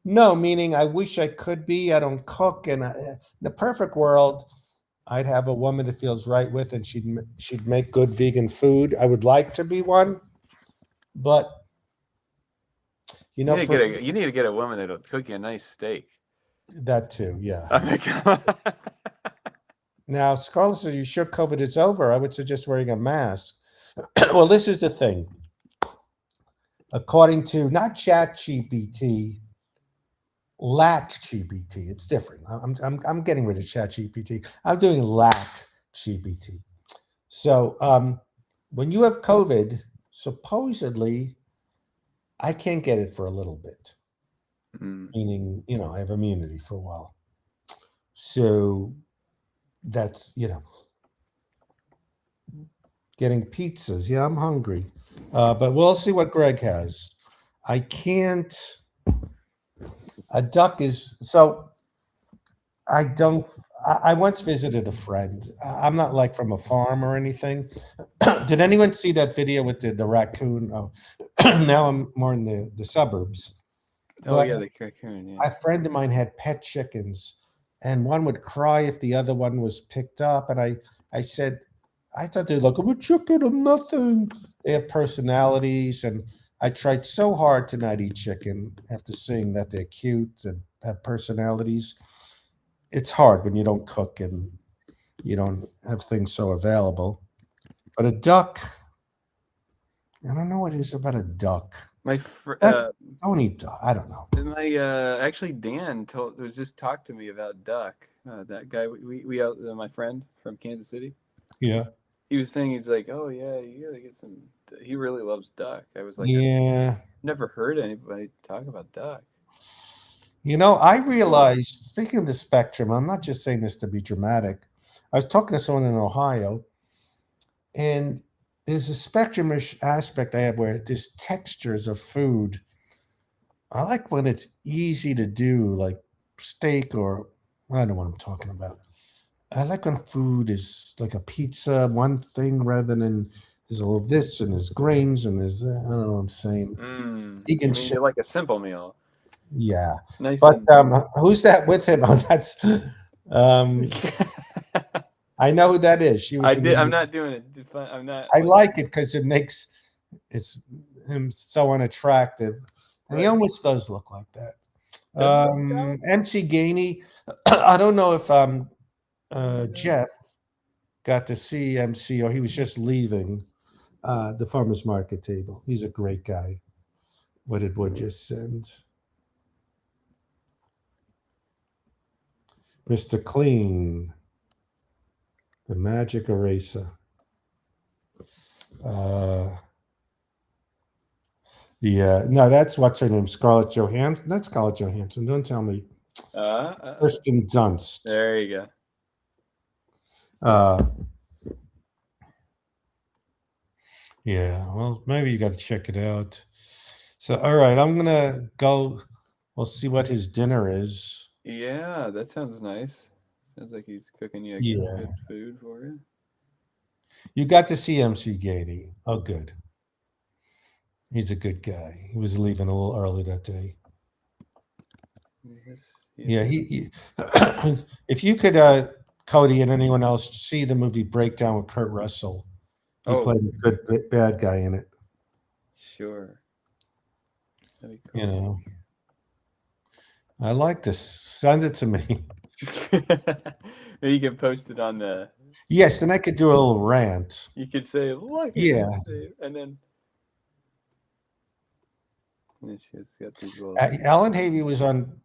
No, meaning I wish I could be. I don't cook, and in the perfect world, I'd have a woman that feels right with, and she'd make good vegan food. I would like to be one, but You need to get a woman that'll cook you a nice steak. That too, yeah. Oh Now, Scarlett says, "You sure COVID is over? I would suggest wearing a mask." Well, this is the thing. According to not ChatGPT, LAT-GPT. It's different. I'm getting rid of ChatGPT. I'm doing LAT GBT. So when you have COVID, supposedly I can't get it for a little bit, meaning, I have immunity for a while. So that's, getting pizzas. Yeah, I'm hungry. But we'll see what Greg has. I can't. A duck is so. I don't. I once visited a friend. I'm not like from a farm or anything. Did anyone see that video with the raccoon? Oh, now I'm more in the suburbs. Oh But yeah, the raccoon. Yeah. a friend of mine had pet chickens, and one would cry if the other one was picked up. And I said, I thought they're like, I'm a chicken, I'm nothing. They have personalities, and I tried so hard to not eat chicken after seeing that they're cute and have personalities. It's hard when you don't cook and you don't have things so available. But a duck, I don't know what it is about a duck. Don't eat duck. I don't know. Actually Dan was just talked to me about duck. That guy my friend from Kansas City. Yeah. He was saying, he's like, oh yeah, you gotta get some. He really loves duck. I was like, yeah, never heard anybody talk about duck. I realized, speaking of the spectrum, I'm not just saying this to be dramatic. I was talking to someone in Ohio, and there's a spectrum-ish aspect I have where there's textures of food. I like when it's easy to do, like steak, or I don't know what I'm talking about. I like when food is like a pizza, one thing, rather than there's a little this and there's grains and there's, I don't know what I'm saying. You mean like a simple meal. Yeah. Nice. But who's that with him? Oh, that's I know who that is. She was I'm not doing it. I'm not. I like it because it makes him so unattractive. And he almost does look like that. MC Gainey. I don't know if Jeff got to see MC, or he was just leaving the farmer's market table. He's a great guy. What did Wood just send? Mr. Clean, the magic eraser. No, that's what's her name, Scarlett Johansson. That's Scarlett Johansson. Don't tell me. Kristen Dunst. There you go. Yeah, well, maybe you got to check it out. So, all right, I'm gonna go. We'll see what his dinner is. Yeah, that sounds nice. Sounds like he's cooking you good food for you. You got to see MC Gainey. Oh, good. He's a good guy. He was leaving a little early that day. Yeah, he if you could, Cody and anyone else, see the movie Breakdown with Kurt Russell. He played a good bad guy in it. Sure. That'd be cool. You know, I like this. Send it to me. Maybe you can post it on the. Yes, then I could do a little rant. You could say, "Look." Yeah. And then. Yeah, she's got these little. Alan Havey was on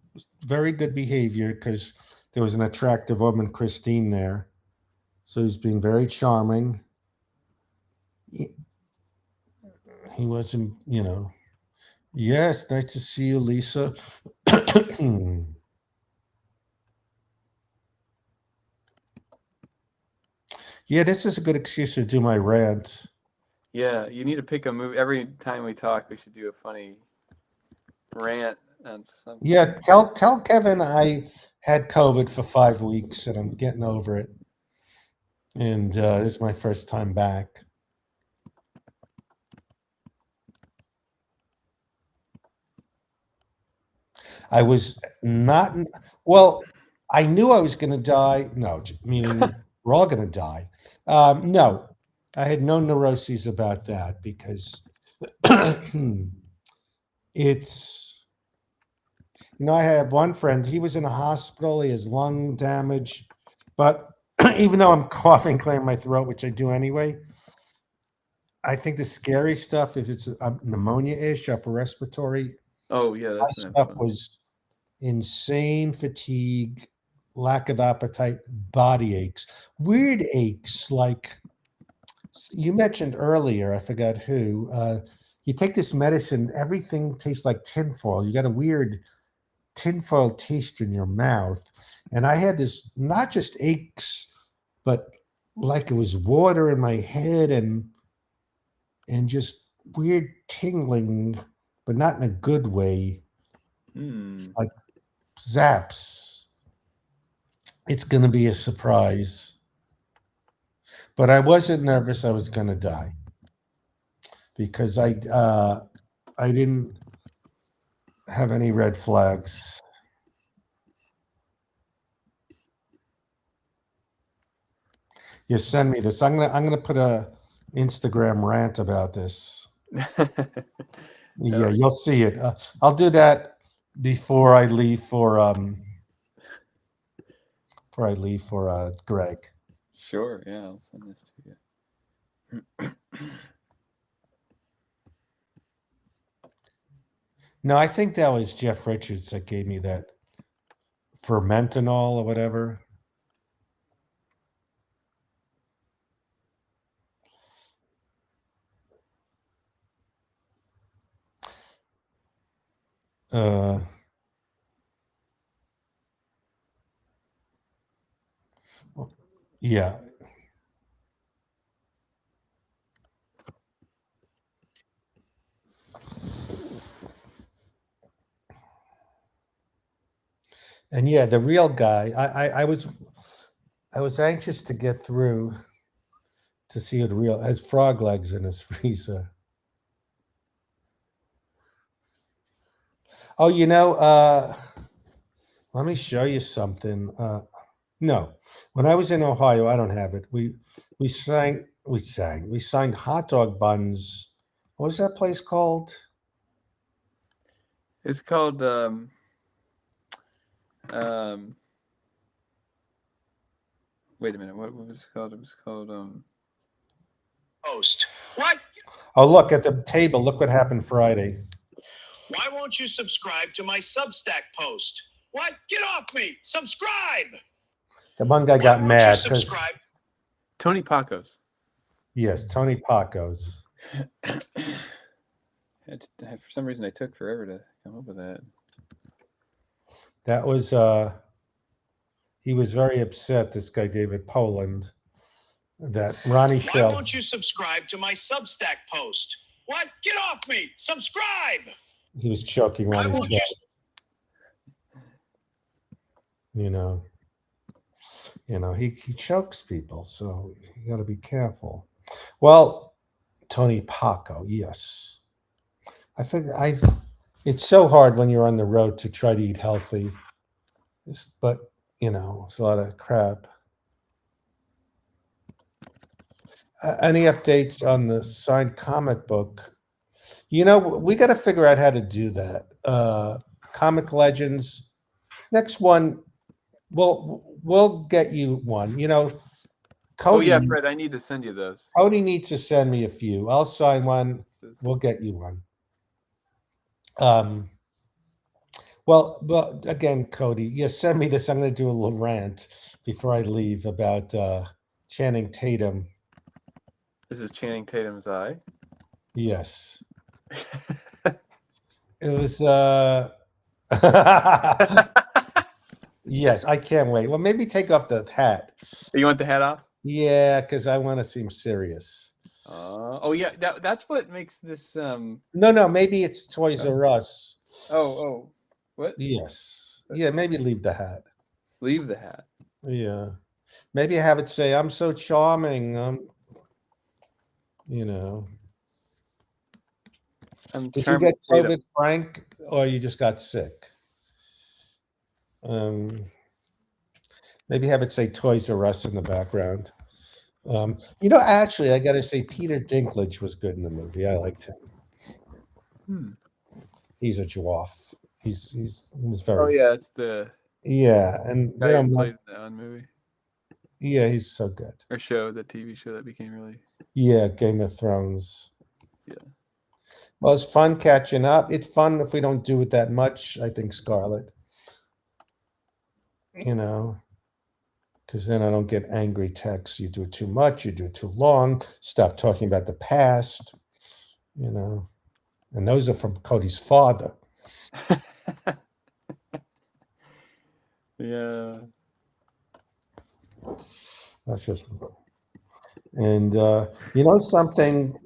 very good behavior because there was an attractive woman, Christine, there. So he's being very charming. He wasn't, Yes, nice to see you, Lisa. Yeah, this is a good excuse to do my rant. Yeah, you need to pick a movie. Every time we talk, we should do a funny rant on something. Yeah, tell Kevin I had COVID for 5 weeks and I'm getting over it. And this is my first time back. I was not, well, I knew I was going to die. No, meaning we're all going to die. No, I had no neuroses about that because it's, I have one friend, he was in a hospital, he has lung damage, but even though I'm coughing, clearing my throat, which I do anyway, I think the scary stuff, if it's pneumonia-ish, upper respiratory, oh yeah, that stuff was insane fatigue, lack of appetite, body aches, weird aches. Like you mentioned earlier, I forgot who. You take this medicine, everything tastes like tinfoil. You got a weird tinfoil taste in your mouth. And I had this not just aches, but like it was water in my head and just weird tingling, but not in a good way, Hmm. like zaps. It's going to be a surprise. But I wasn't nervous I was going to die because I didn't have any red flags. You send me this. I'm gonna put a Instagram rant about this. Yeah, you'll see it. I'll do that before I leave for Greg. Sure. Yeah, I'll send this to you. No, I think that was Jeff Richards that gave me that fermentanol or whatever. Yeah. And yeah, the real guy, I was anxious to get through to see it real has frog legs in his freezer. Oh, let me show you something. No, when I was in Ohio, I don't have it. We signed hot dog buns. What was that place called? It's called wait a minute, what was it called? It was called Post. What? Oh, look at the table. Look what happened Friday. Why won't you subscribe to my Substack post? What? Get off me! Subscribe! The one guy got Why won't mad you because subscribe? Tony Pacos. yes, Tony Pacos. For some reason, I took forever to come up with that. That was he was very upset, this guy David Poland, that Ronnie Why Shell. won't you subscribe to my Substack post? What? Get off me! Subscribe! He was choking Why Ronnie won't you? Shell. He chokes people, so you got to be careful. Well, Tony Paco, yes. It's so hard when you're on the road to try to eat healthy, but it's a lot of crap. Any updates on the signed comic book? We got to figure out how to do that. Comic Legends. Next one, we'll get you one. Cody. Oh yeah, Fred, I need to send you those. Cody needs to send me a few. I'll sign one. We'll get you one. Well, again, Cody, send me this. I'm going to do a little rant before I leave about Channing Tatum. This is Channing Tatum's eye. Yes. It was yes, I can't wait. Well, maybe take off the hat. You want the hat off? Yeah, because I want to seem serious. Oh yeah, that's what makes this No, maybe it's Toys R Us. Oh, what? Yes. Yeah, maybe leave the hat. Leave the hat. Yeah. Maybe have it say, I'm so charming. Did you get COVID, Frank, or you just got sick? Maybe have it say Toys R Us in the background. Actually, I got to say Peter Dinklage was good in the movie. I liked him. He's a dwarf. He was very. Oh yeah, it's the. Yeah, and guy who played in the movie. Yeah, he's so good. Or show, the TV show that became really. Yeah, Game of Thrones. Yeah. Well, it's fun catching up. It's fun if we don't do it that much, I think, Scarlett. because then I don't get angry texts. You do it too much, you do it too long, stop talking about the past, you know. And those are from Cody's father. Yeah. That's just, and you know something,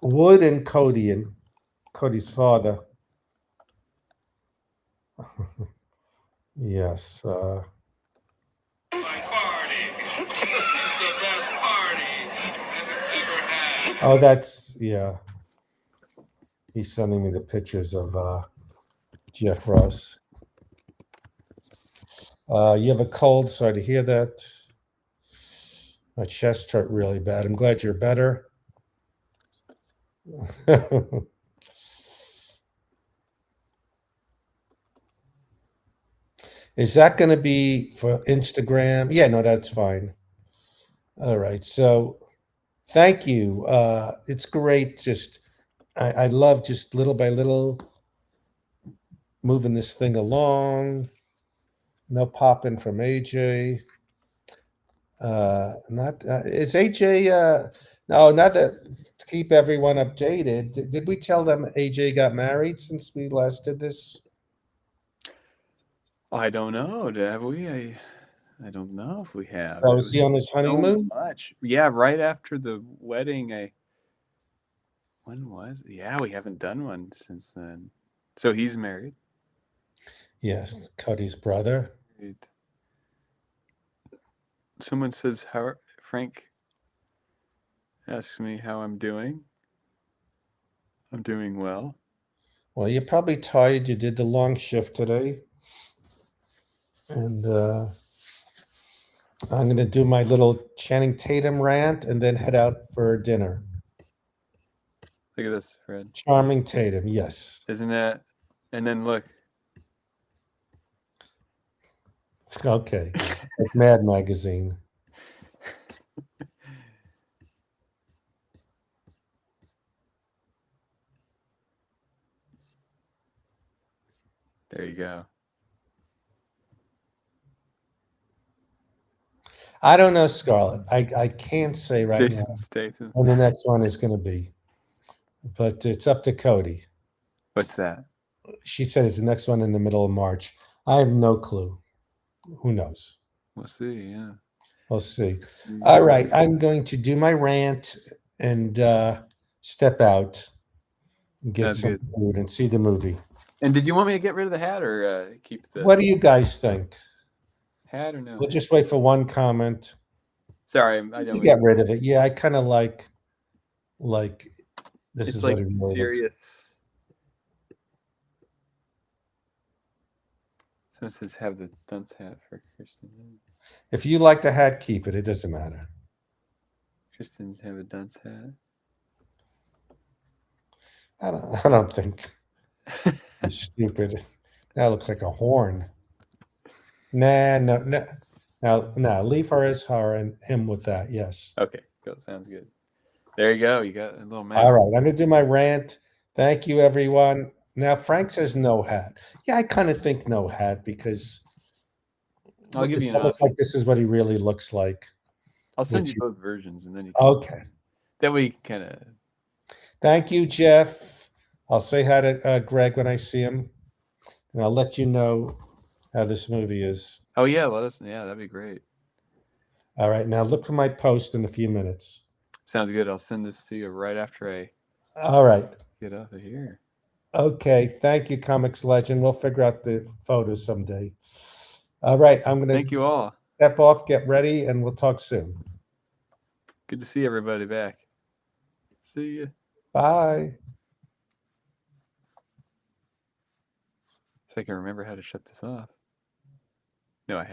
Wood and Cody's father. Yes. Party. The best party I've ever had. Oh, that's, yeah. He's sending me the pictures of Jeff Ross. You have a cold, sorry to hear that. My chest hurt really bad. I'm glad you're better. Is that going to be for Instagram? Yeah, no, that's fine. All right. So thank you. It's great. Just, I love just little by little moving this thing along. No popping from AJ. Not is AJ. No, not that. To keep everyone updated. Did we tell them AJ got married since we last did this? I don't know. Have we? I don't know if we have. So It is he was on his so honeymoon? much. Yeah, right after the wedding. When was? Yeah, we haven't done one since then. So he's married. Yes, Cody's brother. Right. Someone says how Frank asks me how I'm doing. I'm doing well. Well, you're probably tired. You did the long shift today. And I'm going to do my little Channing Tatum rant and then head out for dinner. Look at this, Fred. Charming Tatum, yes. Isn't that? And then look. Okay. Like Mad Magazine. There you go. I don't know, Scarlett. I can't say right Jason now Statham. when the next one is going to be. But it's up to Cody. What's that? She said it's the next one in the middle of March. I have no clue. Who knows? We'll see. Yeah. We'll see. All right. I'm going to do my rant and step out and get Sounds some good. food and see the movie. And did you want me to get rid of the hat or keep the What do you guys think? hat or no? We'll just wait for one comment. Sorry, I You don't. get rid of it. Yeah, I kind of like this It's is like what it really looks. serious. Someone says have the dunce hat for Kristen. If you like the hat, keep it. It doesn't matter. Kristen have a dunce hat. I don't think it's stupid. That looks like a horn. Nah, no. Now leave her as her and him with that. Yes. Okay, cool. Sounds good. There you go. You got a little match. All right. I'm gonna do my rant. Thank you, everyone. Now Frank says no hat. Yeah, I kind of think no hat because I'll give you it's an almost option. like this is what he really looks like. I'll send which you both versions, and then you can, Okay. that way you kind of. Thank you, Jeff. I'll say hi to Greg when I see him, and I'll let you know how this movie is. Oh yeah, let us. Yeah, that'd be great. All right. Now look for my post in a few minutes. Sounds good. I'll send this to you right after I All right. get off of here. Okay. Thank you, Comics Legend. We'll figure out the photos someday. All right. I'm going Thank to you all. step off, get ready, and we'll talk soon. Good to see everybody back. See ya. Bye. If I can remember how to shut this off. No, I haven't.